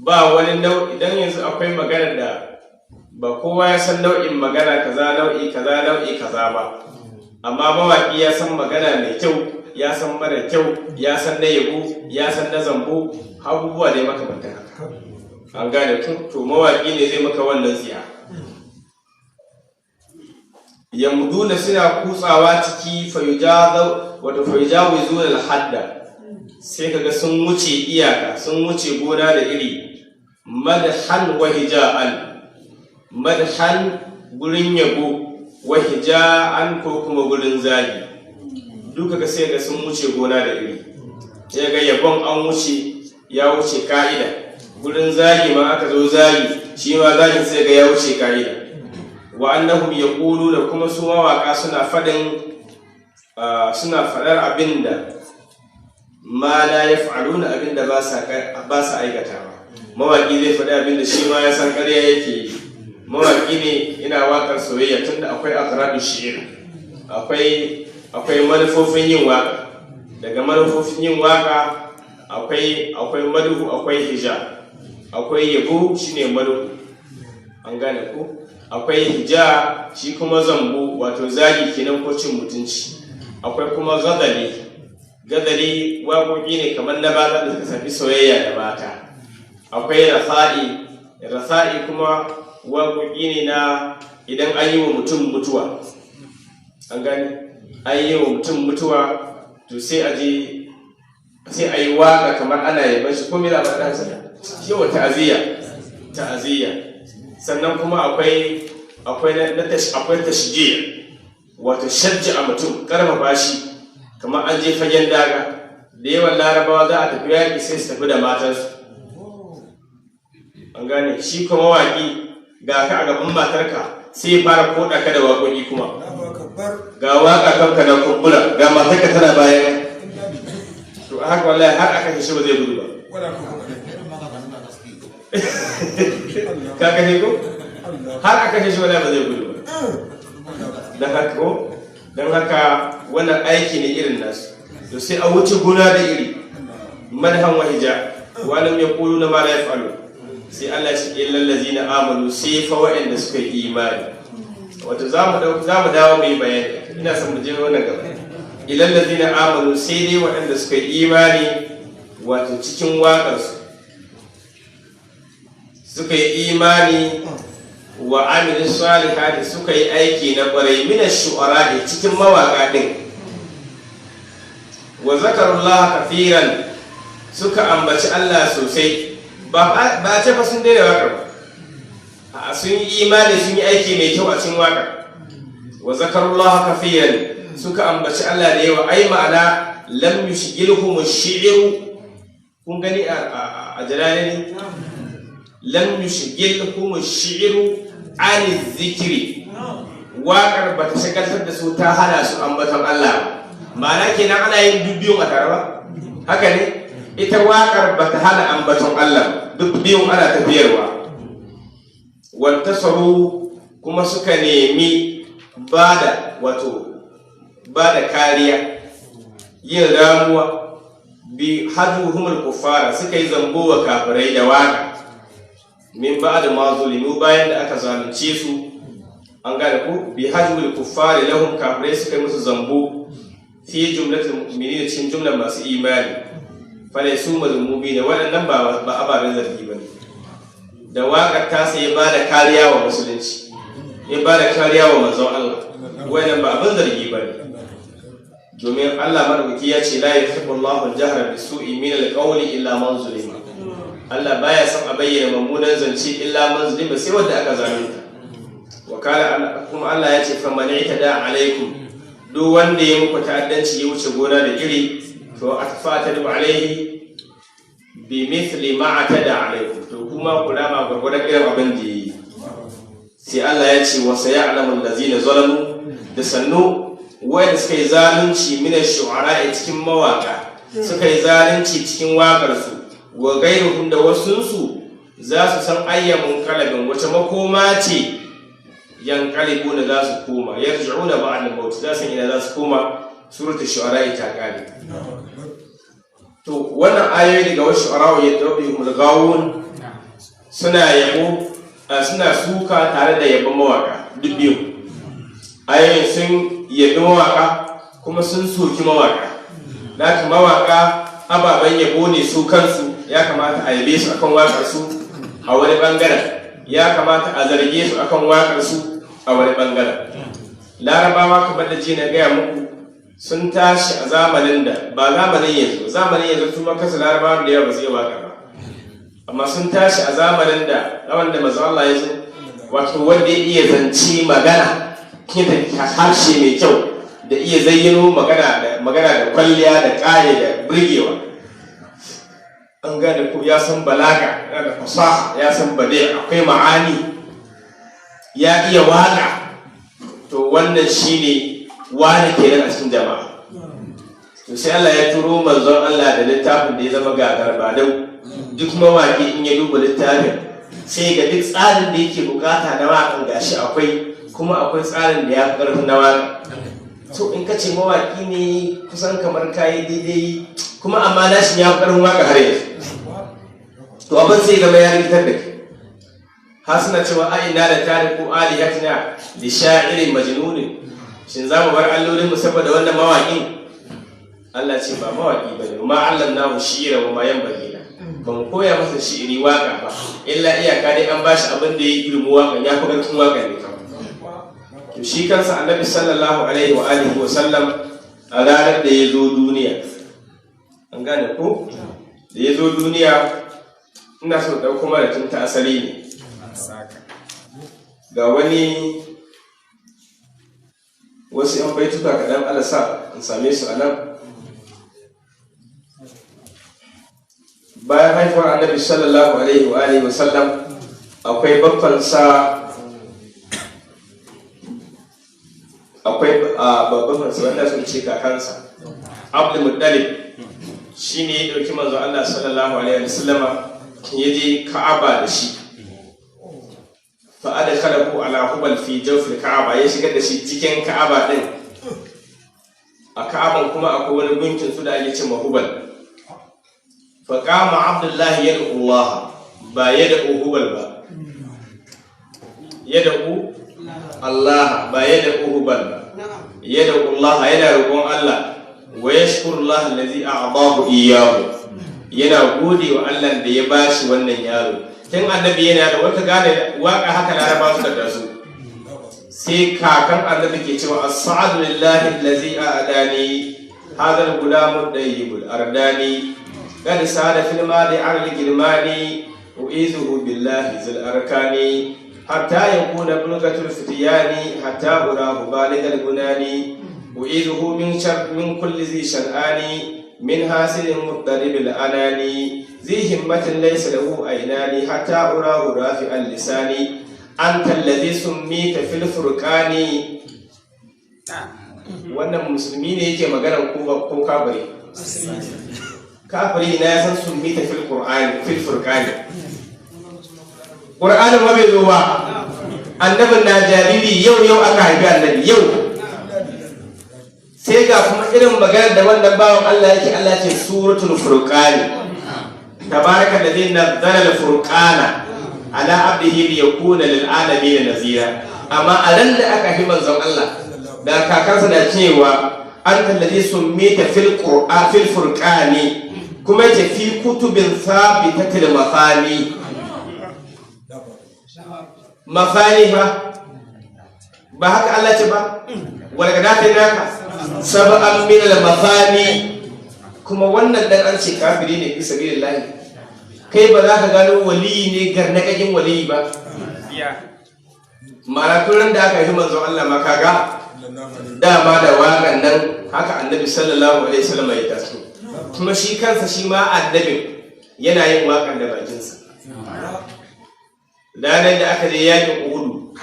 ba wani nau'i, idan yanzu akwai magana da ba kowa ya san nau'in magana kaza nau'i kaza ba, amma mawaƙi ya san magana mai kyau, ya san mara kyau, ya san na yabo, ya san na zambo, abubuwa da ya makamantan haka. an gane to mawaƙi ne zai maka wannan tsiya. yamduna, suna kutsawa ciki, fayujawizuna al-hadda, sai kaga sun wuce iyaka, sun wuce gona da iri. madhan wa hija'an, madhan gurin yabo, wa hija'an ko kuma gurin zagi, duka ga sai ga sun wuce gona da iri. sai ga yabon an wuce, ya wuce ka'ida, gurin zagi ma aka zo zagi shi ma zagin sai ga ya wuce ka'ida. Wa annahum yaquluna kuma su mawaka suna faɗar abinda ma la yaf'aluna abinda ba sa aikatawa. Mawaki zai faɗi abinda shi ma ya san ƙarya yake yi. Mawaki ne ina waƙar soyayya tunda akwai aqradu shi'r, akwai manufofin yin waka. Daga manufofin yin waka akwai maduhu, akwai hija, akwai yabo shine maduhu, an gane ko. Akwai hija shi kuma zambo wato zagi kenan ko cin mutunci. Akwai kuma gadali waƙoƙi ne kamar na bata da suka shafi soyayya da mata. Akwai rasa'i kuma waƙoƙi ne na idan an yi wa mutum mutuwa, an gane, an yi wa mutum mutuwa to sai a yi waƙa kamar ana yaban shi ko me za a faɗa sa yawa ta'aziyya. Sannan kuma akwai tashjiya wato shajja a mutum, karfafa shi kamar an je fagen daga. Da yawan larabawa za a tafi yaƙi sai su tafi da matansu, an gane. Shi kuma waƙi ga ka a gaban matarka sai fara koɗa ka da waƙoƙi kuma ga waƙa kanka na kumbura ga matarka tana bayan, to haka wallahi har aka shi ba zai gudu ba. Ka kashe ko har aka shi wallahi ba zai gudu ba. Don haka wannan aiki ne irin nasu, to sai a wuce gona da iri. Madhan wa hija wa lam yaquluna ma la yaf'alu, sai Allah shi illal ladzina amanu, sai fa wa'anda suka yi imani. Wato za mu dawo mai bayani, ina son mu je wannan gaba. Illal ladzina amanu, sai dai waɗanda suka yi imani wato cikin waƙarsu suka yi imani wa amilu salihati, suka yi aiki na ƙwarai mina shu'ara cikin mawaƙa ɗin. Wa zakarullaha kafiran, suka ambaci Allah sosai. Ba ce fa sun daina waƙar ba, sun yi imani sun yi aiki mai kyau a cikin waƙar. Wa zakarullaha kafiran, suka ambaci Allah da yawa. Ai ma'ana lam yushghilhum ash-shi'ru, kun gani a jalalani, lam yushghilhum ash-shi'ru an zikiri, waƙar ba ta shagaltar da su ta hana su ambaton Allah ba. Ma'ana kenan ana yin dubbiyun a tare ba, haka ne. Ita waƙar ba ta hana ambaton Allah, duk biyun ana tafiyarwa. Wantasaru, kuma suka nemi bada kariya, yin ramuwa bi haduhumul kuffara, suka yi zambo wa kafirai da waƙa. Min ba'da ma zulimu, bayan da aka zalunce su, an gane ku, bi hajjul kuffari lahum, kafirai suka yi musu zambo fi jumlatul mu'minin, cikin jumlar masu imani. Falaisu mazmumi da waɗannan ba ababen zargi bane. Da waƙar ta sai ba da kariya wa musulunci, ya ba da kariya wa manzon Allah, waɗannan ba abin zargi bane. Domin Allah madaukaki ya ce la yuhibbu Allahu al-jahra bis-su'i min al-qawli illa man zulima. Allah baya son a bayyana mummunan zance illa man zulima, sai wanda aka zalunta. Wakala kuma Allah ya ce fa man itada alaikum, duk wanda ya muku ta'addanci ya wuce gona da iri, to atfatu alaihi bi mithli ma atada alaikum, to kuma ku rama gurgurdan irin abin da yayi. Sai Allah ya ce wa sayalamu allazina zalamu, da sannu wanda suka yi zalunci min ash-shu'ara, cikin mawaka suka yi zalunci cikin waƙarsu, wa gairuhum da wasunsu, za su san ayyamun kalabin wace makoma ce yankalibu da za su koma, yarji'una ba'da al-maut, za su ina za su koma. Suratul shu'ara ta kare. To wannan ayoyi daga wasu shu'ara ya dauki mulgawun, suna yabo, suna suka tare da yabon mawaka, duk biyu. Ayoyin sun yabi mawaka kuma sun soki mawaka. Laki mawaka ababen yabo ne su kansu, ya kamata a yabe su akan wakar su a wani bangaren, ya kamata a zarge su akan wakar su a wani bangaren. Larabawa kamar da ji na gaya muku sun tashi a zamanin da ba zamanin yanzu su makasa larabawa da yawa ba su yi waka ba, amma sun tashi a zamanin da wanda manzo Allah ya zo, wato wanda ya iya zance magana da harshe mai kyau, da iya zayyano magana da kwalliya da ƙaye da burgewa. an gane ko ya san balaga, yana da fasaha, ya san bade, akwai ma'ani, ya iya waka, to wannan shine wani kenan a cikin jama'a. To sai Allah ya turo manzon Allah da littafin da ya zama gagarbadau. Duk mawaki in ya duba littafin sai ga duk tsarin da yake bukata na wakan gashi akwai, kuma akwai tsarin da ya fi ƙarfin na waka. To in ka ce mawaki ne kusan kamar kayi daidai, kuma amma nashin ya fi ƙarfin waka har yanzu. To abin sai gaba ya rikitar da kai. Har suna cewa a ina da tariku alihatina li sha'irin majnunin, shin za mu bar allolin mu saboda wannan mawaƙin? Allah ce ba mawaƙi bane, ma allamnahu shi'ra wa ma yanbaghi la, ba mu koya masa shi'iri waka ba, illa iyaka dai an bashi abin da ya girmi wakan, ya fi ƙarfin wakan ne kawai. To shi kansa annabi sallallahu alaihi wa alihi wa sallam a ranar da ya zo duniya, an gane ko? Da ya zo duniya, ina so ɗauko mara tun ta asali ne. Ga wani wasu ‘yan baituka kaɗan alasa in same su a nan. Bayan haifuwar annabi sallallahu alaihi wa alihi wa sallam, akwai babbansa, akwai babbansa wanda sun ce kakansa Abdul Muttalib, shi ne ya ɗauki manzo Allah sallallahu alaihi wa sallama ya je Ka'aba da shi. Fa adkhalahu ala hubal fi jawfil Ka'aba, ya shigar da shi cikin Ka'aba din. A Ka'aban kuma akwai wani gunkin su da ake cewa Hubal. Fa qama Abdullah yad'u Allah, ba yad'u Hubal ba. Yad'u Allah, ba yad'u Hubal ba. Yad'u Allah, yana roƙon Allah, wa yashkuru Allah allazi a'dahu iyyahu. Yana gode wa Allah da ya bashi wannan yaro. Tun annabi yana da wata gane waka haka laraba suka taso, sai kakan annabi ke cewa as-sa'adu lillahi allazi a'dani hadha al-gulam ad-dayyib al-ardani qad sa'ada fil madi al-gilmani u'izuhu billahi zil arkani hatta yakuna bulgatul fityani hatta urahu baligh al-gunani u'izuhu min kulli zi shan'ani من حاسد مضطرب الأناني ذي همة ليس له عينان حتى أراه رافع اللسان أنت الذي سميت في الفرقان. wannan musulmi ne yake magana ko kafiri? Kafiri na ya san summita fil qur'ani fil furqani. Qur'anin ma bai zo ba, annabin na jariri, yau aka haifi annabi yau. Sai ga kuma irin maganar da wannan bawan Allah yake, Allah ce suratul furqani, tabaraka alladhi nazzala al-furqana ala abdihi liyakuna lil alamin nazira. Amma a ran da aka yi manzon Allah da kakansa da cewa anta alladhi summita fil qur'an fil furqani, kuma yace fi kutubin sabitatil mafani. Mafani ba haka Allah ce ba, wala ga naka sab'an min al-mafani. Kuma wannan dan an ce kafiri ne fi sabilillah, kai ba za ka gano waliyi ne garnakagin waliyi ba. Maraturan da aka yi manzon Allah ma kaga dama da waƙan nan haka annabi sallallahu alaihi wasallam ya taso. Kuma shi kansa shi ma annabin yana yin waƙan da bakinsa. Ranar da aka je yakin Uhud,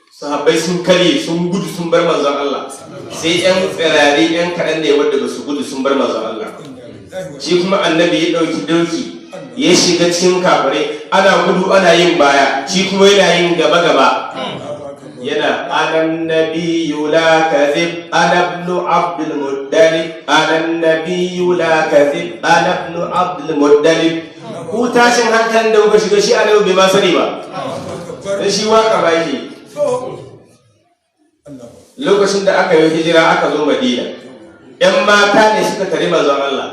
sahabbai sun karye, sun gudu, sun bar manzon Allah, sai yan tsirari yan kaɗan ne wadda ba su gudu sun bar manzon Allah. Shi kuma annabi ya ɗauki doki ya shiga cikin kafirai, ana gudu ana yin baya, shi kuma yana yin gaba yana anan nabiyyu la kadhib ana ibn abdul muttalib, anan nabiyyu la kadhib ana ibn abdul muttalib. Ku tashin hankalin da kuka shiga shi annabi bai ma sani ba, dan shi waka ba yake. Lokacin da aka yi hijira aka zo Madina, 'yan mata ne suka tare manzon Allah,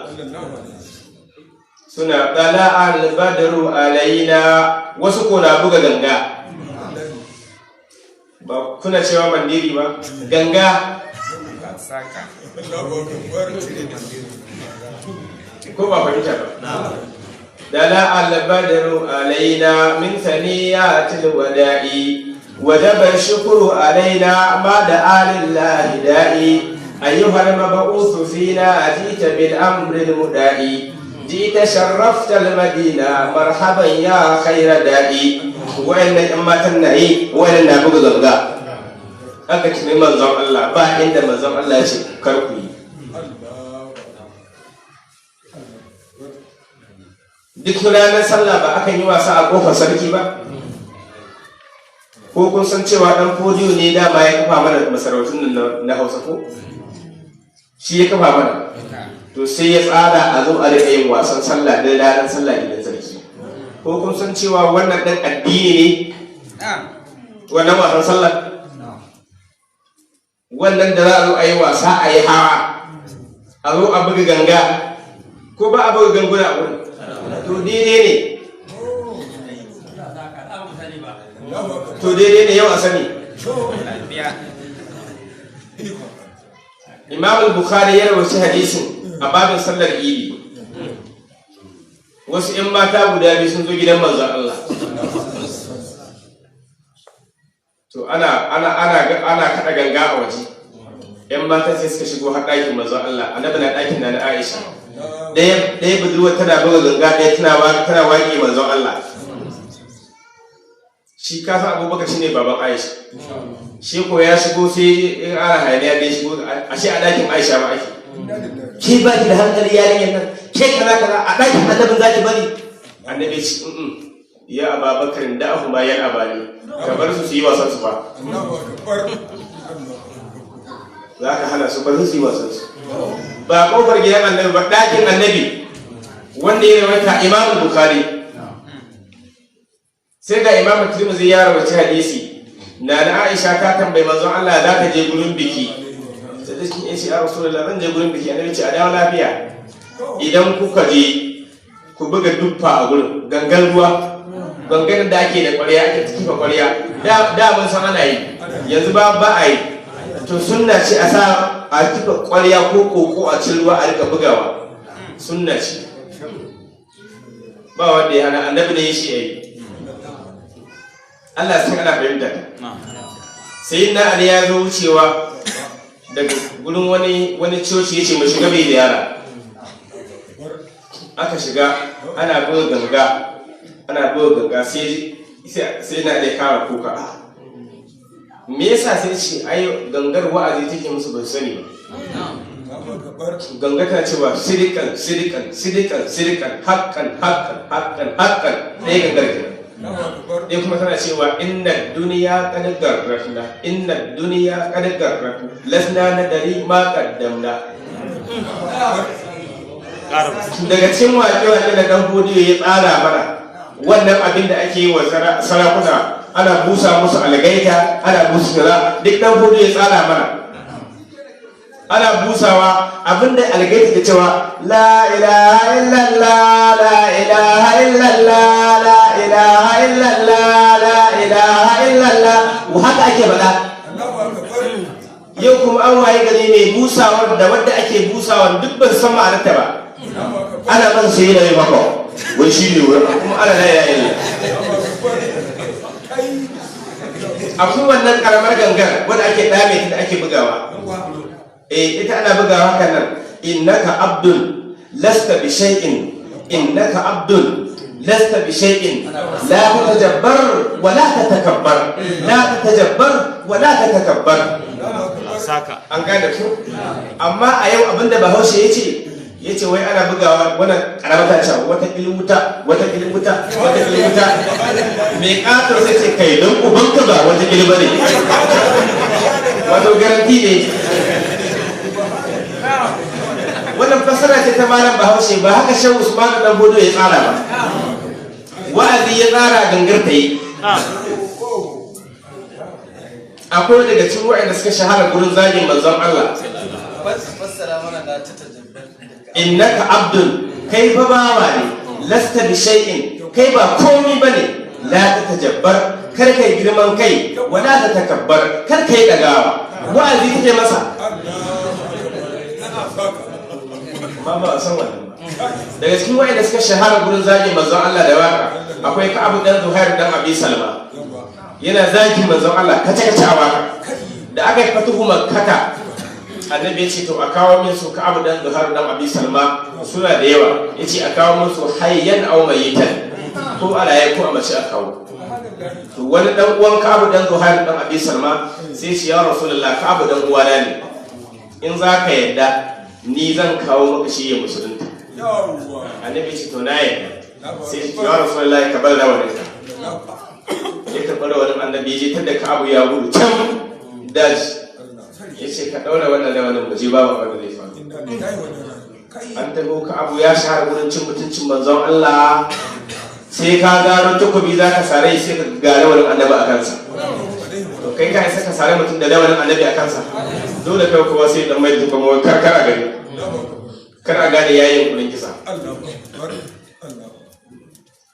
suna ɗala al-badru alaina, wasu ko na buga ganga. Ba kuna cewa mandiri ba, ganga ko ba fahimta ba. ɗala al-badru alaina min thaniyatil wada'i وجب الشكر علينا ما دعا لله داعي أيها المبعوث فينا أتيت بالأمر المدعي جئت شرفت المدينة مرحبا يا خير دائي وإن أما تنعي وإن نابغ غنغا aka ce manzon Allah ba inda manzon Allah ya ce kar ku yi duk ranar sallah ba aka yi wasa a kofar sarki ba ko kun san cewa dan fodiyo ne dama ya kafa mana masarautun na Hausa ko shi ya kafa mana to sai ya tsara a zo a rika yin wasan sallah da ranar sallah gidan sarki ko kun san cewa wannan dan addini ne wannan wasan sallah wannan da za a zo a yi wasa a yi hawa a zo a buga ganga ko ba a buga ganguna a wurin to daidai ne to daidai ne yau a sani Imam al-Bukhari ya rawaci hadisin a babin sallar idi wasu 'yan mata guda biyu sun zo gidan manzon Allah to ana kada ganga a waje 'yan mata sai suka shigo har ɗakin manzon Allah annabi na ɗakin na Aisha ɗaya budurwa tana buga ganga ɗaya tana waƙe manzon Allah shi kasa Abubakar shine baban Aisha shi ko ya shigo sai in ana hayaniya da ya shigo ashe a ɗakin Aisha ma ake ke ba ki da hankali yarinyar nan ke kaza a ɗakin annabin zaki bari annabi ce ya Abubakar da ahu ma yan abani ka bar su yi wasan su ba za ka hana su bar su yi wasan su ba kofar gidan annabi ba ɗakin annabi wanda ya rawaita Imam Bukhari sai ga Imam Tirmidhi ya rawaita hadisi na Aisha ta tambayi manzon Allah za ta je gurin biki sai ta ce ya Rasulullah zan je gurin biki annabi ce a dawo lafiya idan kuka je ku buga duffa a gurin gangan ruwa gangan da ake da ƙwarya ake kifa ƙwarya da mun san ana yi yanzu ba a yi to sunna ce a sa a kifa ƙwarya ko koko a cikin ruwa a rika bugawa sunna ce ba wanda ya hana annabi ne shi yayi Allah sai ana fahimta sai na Ali ya zo wucewa daga gurin wani coci yace mu shiga bai da yara aka shiga ana buga ganga sai na da kara kuka me yasa sai ce ai gangar wa'azi take musu ban sani ba ganga ta cewa sirikan haqqan dai gangar ke dai kuma tana cewa inna duniya qad garratna lasna nadari ma qaddamna daga cikin waƙe-waƙe da ɗan hodiyo ya tsara mana wannan abin da ake yi wa sarakuna ana busa musu algaita ana busa kaza duk ɗan hodiyo ya tsara mana ana busawa abin da algaita da cewa la ilaha illallah la ilaha illallah la ilaha illallah la ilaha illallah haka ake faɗa yau kuma an waye gari mai busawar da wadda ake busawar duk ban san ma'anarta ba ana ban sai da maka wai shi ne wai kuma ana la ilaha illallah akwai wannan karamar gangar wadda ake dame ta da ake bugawa ita ana bugawa haka nan innaka abdul lasta bi shay'in innaka abdul lasta bi shay'in la tatajabbar wa la tatakabbar la tatajabbar wa la tatakabbar saka an gane ku amma a yau abinda Bahaushe yace wai ana bugawa wannan karamar ta ce wata kilmuta me kato sai ce kai don ubanka ba wata kilba ne wato garanti ne wannan fasara ce ta malam Bahaushe ba haka Shehu Usman dan Bodo ya tsara ba wa'azi ya tsara gangar ta yi akwai daga cikin wa'anda suka shahara gurin zagin manzon Allah innaka abdul kai fa bawa ne lasta bi shay'in kai ba komai bane la tatajabbar kar kai girman kai wala tatakabbar kar kai dagawa wa'azi take masa amma ba san wannan daga cikin wa'anda suka shahara gurin zagin manzon Allah da waka akwai Ka'ab dan Zuhair dan Abi Salma yana zagin manzon Allah kace a waka da aka yi fatuhu Makkah annabi ya ce to a kawo min su Ka'ab dan Zuhair dan Abi Salma suna da yawa, ya ce a kawo min su hayyan aw mayitan, ko a raye ko a mace a kawo. To wani dan uwan Ka'ab dan Zuhair dan Abi Salma sai ce ya Rasulullah, Ka'ab dan uwana ne, in za ka yadda ni zan kawo maka shi ya musulunta. Annabi ya ce to na yadda. Sai ya Rasulullah ka bar rawanin ka. Ya karɓar rawanin annabi ya je tunda Ka'ab ya gudu can daji. Ya ce ka ɗaura wannan rawanin mu je babu abin da zai faru. An taho Ka'ab ya shahara wurin cin mutuncin manzon Allah. Sai ka gano takobi za ka sare sai ka ga rawanin annabi a kansa. To kai ka isa ka sare mutum da rawanin annabi a kansa. Dole kai kuma sai dan mai kuma karkara gani. Kana gane yayin kudin kisa.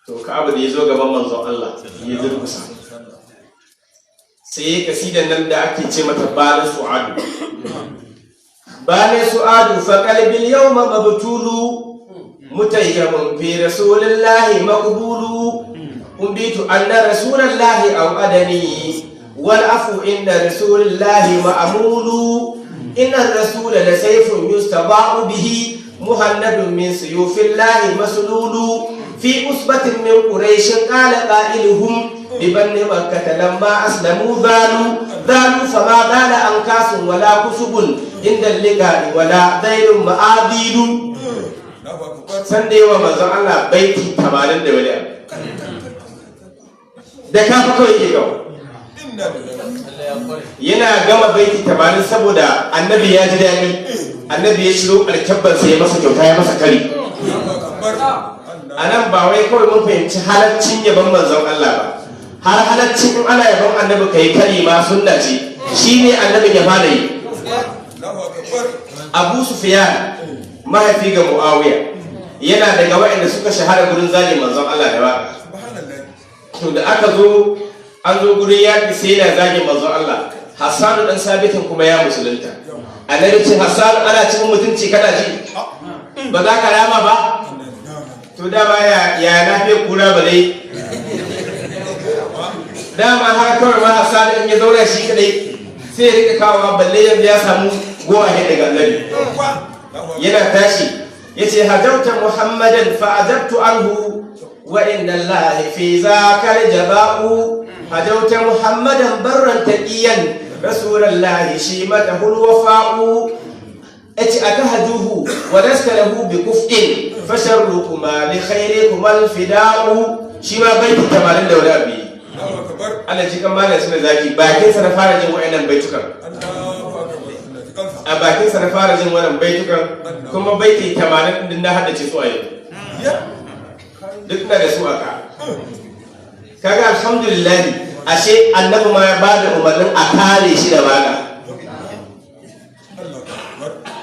To Ka'ab da ya zo gaban manzon Allah ya durkusa. Sai kasidan nan da ake ce mata bala su'adu. Bala su'adu fa qalbil yawma mabtulu mutayyamun fi rasulillahi maqbulu. Umbitu anna rasulallahi aw adani wal afu inda rasulillahi ma'mulu. Inna rasula la sayfun yustaba'u bihi muhannadun min suyufillahi maslulu. في أصبة من قريش قال قائلهم ببن مكة لما أسلموا ذالوا فما ذال أنكاس ولا كسب عند اللقاء ولا ذيل مآذيل. سندي ومزون الله بيتي 80 da wani abu da kafa kawai ke gawa. Yana gama baiti 80 saboda annabi ya ji daɗi, annabi ya shiro alkyabban sai ya masa kyauta ya masa kari. A nan ba wai kawai mun fahimci halaccin yabon manzon Allah ba, har halaccin in ana yabon annabi ka yi kari ma sunna ce, shi ne annabin ya fara yi. Abu Sufyan mahaifi ga Muawiya yana daga waɗanda suka shahara gurin zagin manzon Allah da waka. To da aka zo an zo gurin yaƙi sai yana zagin manzon Allah, Hassanu dan Sabitin kuma ya musulunta. Annabi ce Hassanu ana cikin mutunci kana ji ba za ka rama ba. To dama ya nafe kura ba dai. Dama haka kawai ma Hassanu in ya zauna shi kadai sai ya rika kawo balle yanzu ya samu gowa ne daga annabi. Yana tashi yace hajauta Muhammadan fa ajabtu anhu wa inna Allahi fi zaka al-jaba'u. Hajauta Muhammadan barran taqiyan rasulullahi shimatahul wafa'u. أتهجوه ولست له بكفء فشركما لخيركما الفداء. شما بيت تمارين دولا بي أنا جيكا مالا سنة زاكي باكين سنفارة جن وإنان بيتكم باكين سنفارة جن وإنان بيتكم كما بيتي تمارين دنا هذا جسوائي دكنا جسوائك kaga alhamdulillah ashe annabi ma ya bada umarnin a kare shi da baka.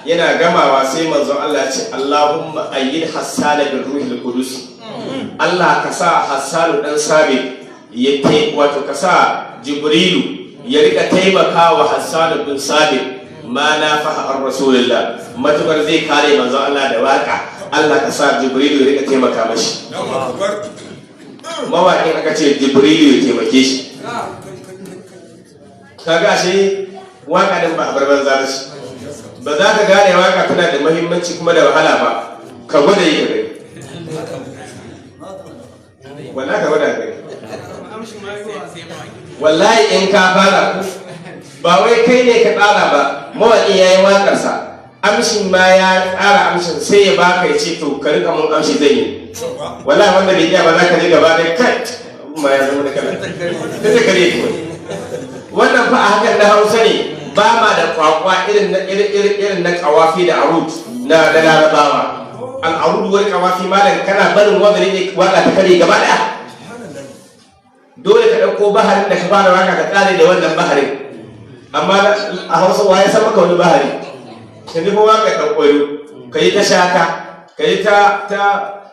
Yana gamawa sai manzon Allah ce Allahumma ayyid Hassan bil ruhil qudus. Allah ka sa Hassan dan Sabit ya wato ka sa Jibrilu ya rika taimakawa Hassan bin Sabit ma nafaha ar-rasulullah matukar zai kare manzon Allah da waka. Allah ka sa Jibrilu ya rika taimaka mashi. Mawaƙin aka ce Jibrilu ya taimake shi. Kaga shi waka din ba barban zarashi. Ba za ka gane waka tana da muhimmanci kuma da wahala ba, ka gwada yi ka gani. Wallahi ka gwada gani. Wallahi in ka fara ba wai kai ne ka tsara ba, mawaƙi ya yi waƙarsa, amshin ma ya tsara amshin sai ya baka ya ce to ka rika mun amshi zai yi. Wallahi wanda bai iya ba za ka je gaba ɗaya kai ma ya zama da kala. Sai da kare ki wannan fa a hakan na Hausa ne. Ba ma da kwakwa irin na kawafi da arud na larabawa. Al'arud wani kawafi malam kana barin wazari ne waka ta kare gaba daya. Dole ka ɗauko baharin da ka fara waka ka tsare da wannan baharin. Amma a Hausa waye san maka wani bahari? Ka nufi waka ɗan ƙwayo, ka yi ta Shaka, ka yi ta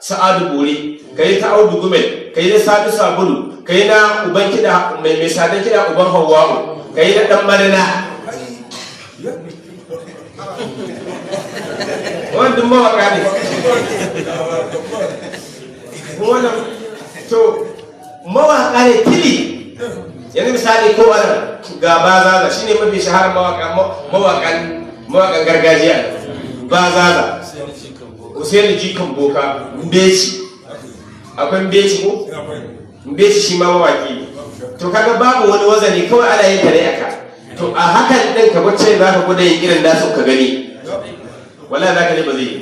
Sa'adu Bori, ka yi ta Audu Gumel, ka yi ta Sadu Sabulu, ka yi na uban kiɗa mai sadan kiɗa uban Hawwa'u, ka yi na ɗan Marina. Wannan mawaka ne. Wannan to mawaka ne tili. Yanzu misali ko wannan ga bazaza shine mafi shaharar mawakan mawaƙan gargajiya ba zaza Hussein jikan boka Mbeci akwai Mbeci ko Mbeci shi ma mawaƙi ne to kaga babu wani wazani kawai ana yin tare aka to a hakan din ka wacce za ka gwada yin irin nasu ka gani wala za ka ne ba zai yi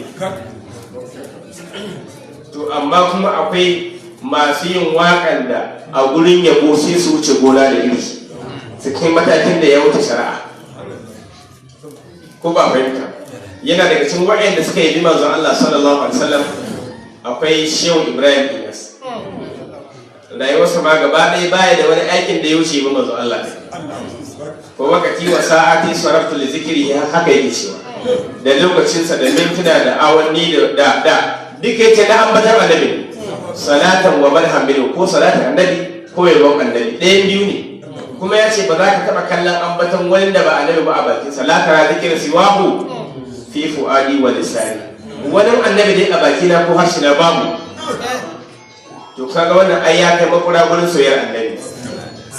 to amma kuma akwai masu yin waƙan da a gurin yabo sai su wuce gona da iri su kai matakin da ya wuce shari'a ko ba fahimta yana daga cikin waɗanda suka yi manzon Allah sallallahu alaihi wasallam akwai Shehu Ibrahim Inyas rayuwarsa ma gaba ɗaya baya da wani aikin da ya wuce ba manzon Allah ko wakati wa sa'ati saraftu li zikri haka yake cewa da lokacinsa da mintuna da awanni da duka yace na ambatar annabi salatan wa marhamin ko salatan annabi ko yabon annabi ɗayan biyu ne kuma ya ce ba za ka taɓa kallon ambaton wani da ba annabi ba a bakin salata zikir siwahu fi fu'adi wa lisani wani annabi dai a bakina ko harshe na babu to kaga wannan ai ya kai makura gurin soyayyar annabi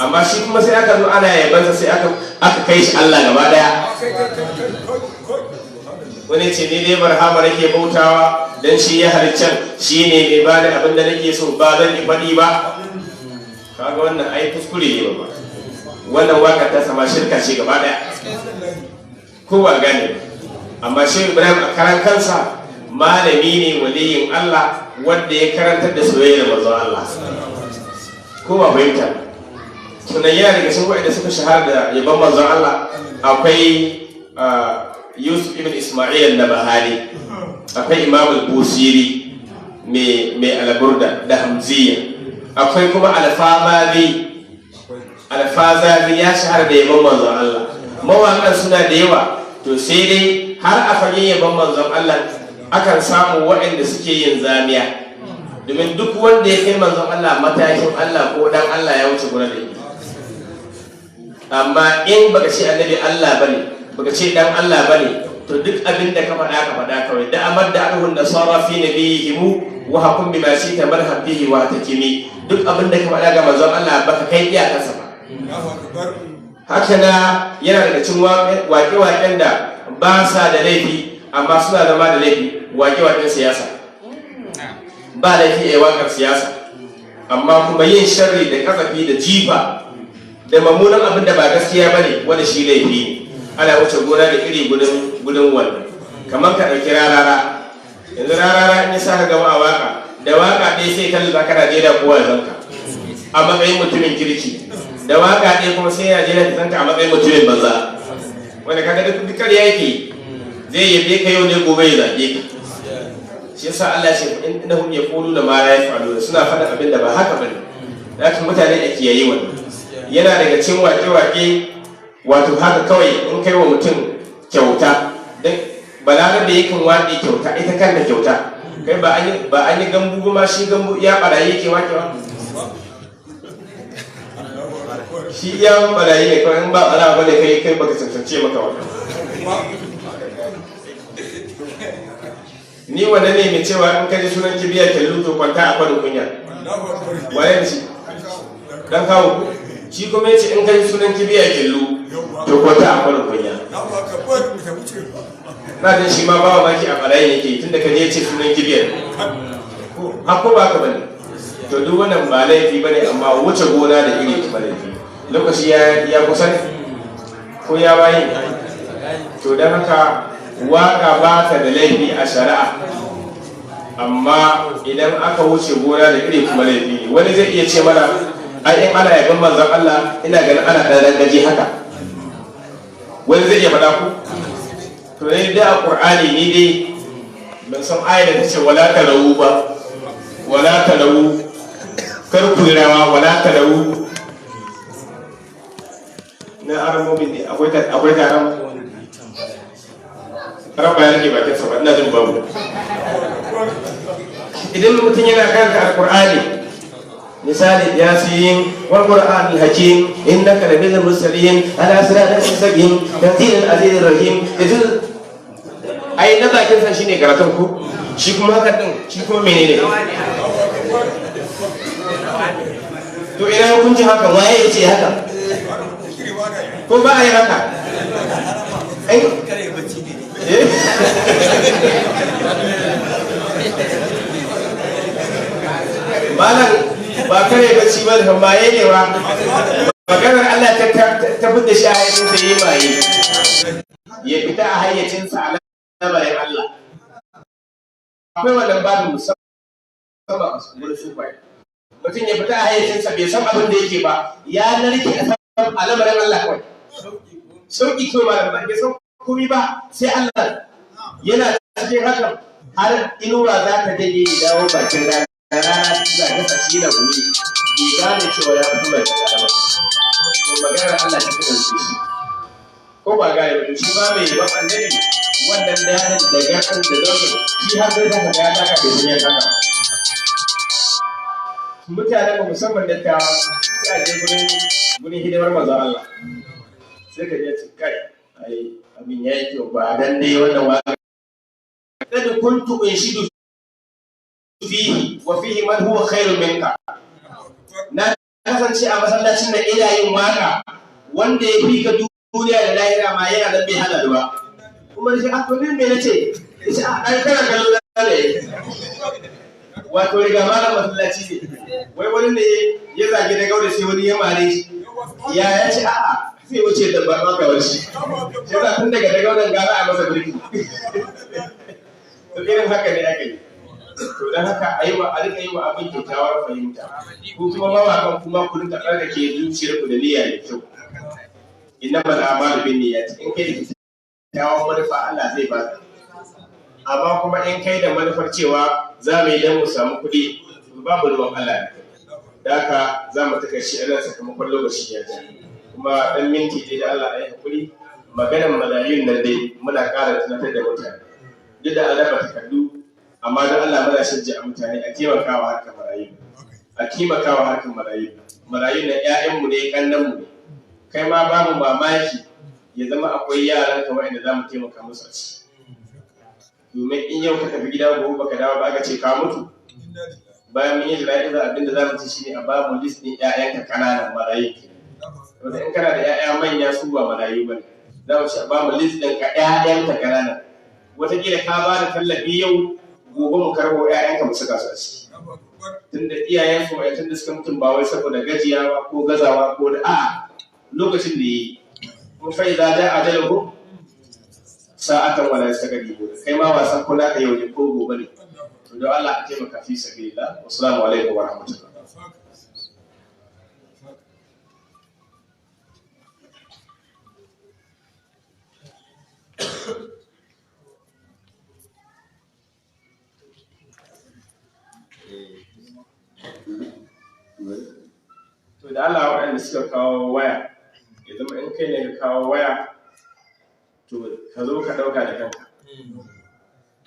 amma shi kuma sai aka zo ana yabansa sai aka kai shi Allah gaba daya wani ce ni dai barhama nake bautawa dan shi ya haliccan shi ne mai bani abin da nake so ba zan yi faɗi ba kaga wannan ai kuskure ne ba wannan waka ta sama shirka ce gaba daya kowa gane amma shi Ibrahim a karan kansa malami ne waliyin Allah wanda ya karantar da soyayyar manzon Allah kowa fahimta sunan yana daga cikin waɗanda suka shahara da yaban manzon Allah akwai Yusuf ibn Ismail Nabahani akwai Imam al-Busiri mai Al-Burda da Hamziya akwai kuma Al-Fazazi ya shahara da yaban manzon Allah mawaƙan suna da yawa to sai dai har a fagen yaban manzon Allah akan samu waɗanda suke yin zamiya domin duk wanda ya kai manzon Allah matakin Allah ko dan Allah ya wuce gurin da yake amma in baka ce annabi Allah bane baka ce dan Allah bane to duk abin da ka faɗa kawai da amar da alhun da sara fi nabiyihim wa hakum bima shita marhab bihi wa takimi duk abin da ka faɗa ga manzon Allah baka kai iyakarsa ba haka na yana daga cikin waƙe-waƙen da ba sa da laifi amma suna zama da laifi waƙe-waƙen siyasa ba laifi a waƙar siyasa amma kuma yin sharri da kasafi da jifa da mummunan abin da ba gaskiya ba ne wanda shi laifi ne ana wuce gona da iri gudun wannan kamar ka ɗauki rarara yanzu rarara in ya sa ka gama a waka da waka ɗaya sai kalli ba kana jera kowa ya zanka a matsayin mutumin kirki da waka ɗaya kuma sai ya jera ta zanka a matsayin mutumin banza wanda kaga duk ƙarya yake zai yabe ka yau ne gobe ya zage ka shi yasa Allah ya ce innahum yaquluna ma la yaf'aluna suna faɗa abin da ba haka bane lakin mutane a kiyaye wannan yana daga cikin waƙe-waƙe wato haka kawai in kai wa mutum kyauta don balagar da yakan waƙe kyauta ita kanta kyauta kai ba an yi gambu ma shi gambu iya ɓarayi yake waƙewa shi iya ɓarayi ne kawai in ba ɓara ba ne kai baka cancance maka wannan ni wannan ne mai cewa in kaji sunan kibiya kyallu to kwanta a kwanin kunya waye shi dan kawo shi kuma yace in kai sunan kibiya killu to kwata a kwarin kunya na jin shi ma bawa maki a barayi yake tunda ka je ce sunan kibiyar hako ba ka bane to duk wannan ba laifi bane amma wuce gona da iri kuma laifi lokaci ya kusa ko ya bayi to dan haka waka ba ta da laifi a shari'a amma idan aka wuce gona da iri kuma laifi wani zai iya ce mana ai in ana yaban manzon Allah ina ganin ana da rangaji haka wani zai iya faɗa ku to ne da Qur'ani ni dai ban san ayar da tace wala talawu ba wala talawu kar ku rawa wala talawu na aramomin ne akwai taron ran bayan ke bakin sa ina jin babu idan mutum yana karanta alqur'ani misali yasin wal qur'anil hakim innaka laminal mursalin ala siratin mustaqim tanzilul azizir rahim idan ai na bakin sa shine karatun ku shi kuma haka din shi kuma menene to ina hukunci haka waye yace haka ko ba ai haka ai malam ba kare bacci ba da maye ne ba maganar Allah ta fita shi a hayyacinsa yi maye ya fita a hayyacinsa a labarin Allah akwai wannan babu musamman wurin sufai mutum ya fita a hayyacinsa bai san abin da yake ba ya narke a lamarin Allah kawai sauki kawai malam ba bai san komai ba sai Allah yana cikin hakan har inuwa za ta dade ya dawo bakin rana za ta tashi da gumi bai gane cewa ya fito bakin rana ba to maganar Allah ta fitar shi ko ba gane ba shi ba mai ba annabi wannan danin da gasan da dauke shi har sai zaka ga daga da duniya haka mutane ba musamman da ta sai a je gurin hidimar manzon Allah sai ka je kai ai abin yayi kyau ba dan dai wannan waka kad kuntu inshidu fihi wa fihi man huwa khairu minka na kasance a masallacin da ina yin waka wanda ya fi ka duniya da lahira ma yana da bai hada ba kuma shi a to ne me nace shi ai kana kallo da ne wato riga malam masallaci ne wai wani ne ya zage da gaure sai wani ya mare shi ya ce a'a sai wuce da ba ka bar shi sai da tun daga daga wannan gara a masa birki to irin haka ne aka yi to dan haka a rika yi wa abin kyakkyawar fahimta ko kuma mawakan kuma ku rinka tsarkake zuciyar ku da niyya da kyau innamal a'malu binniyat in kai da kyakkyawar manufa Allah zai ba ka amma kuma in kai da manufar cewa za mu yi dan mu samu kuɗi babu ruwan Allah da haka za mu taka shi a sakamakon lokaci ya ji kuma dan minti dai da Allah ya hakuri maganar malayun nan dai muna ƙara tunatar da mutane duk da Allah ba takardu amma don Allah muna shajja a mutane a taimakawa harkar marayu a taimakawa harkar marayu marayun na ƴaƴanmu ne kannanmu ne kai ma babu mamaki ya zama akwai yaran ka wanda za mu taimaka musu a ciki domin in yau ka tafi gida gobe baka dawo ba aka ce ka mutu bayan mun yi jana'iza abinda za mu ci shine a ba mu list ɗin ƴaƴanka ƙananan marayu wanda in kana da ƴaƴa manya su ba marayu bane za mu ci a ba mu list ɗin ka ƴaƴanka ƙananan wataƙila ka ba da tallafi yau gobe mu karɓo ƴaƴanka mu saka su a ciki tunda iyayen su mai tunda suka mutum ba wai saboda gajiyawa ko gazawa ko da a'a lokacin da yi mun fa idza ja'a ajaluhum sa'atan wala yastaqdimu kai ma wasan kula ka yau ne ko gobe ne to don Allah a taimaka fi sabilillah assalamu alaikum wa rahmatullah to da Allah waɗanda suka kawo waya ya zama in kai ne ka kawo waya to ka zo ka ɗauka da kanka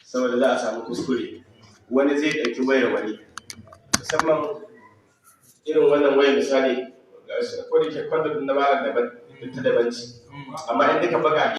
saboda za a samu kuskure wani zai ɗauki wayar wani musamman irin wannan wayar misali ko da ke kwanda na malam daban ta daban ce amma in duka baka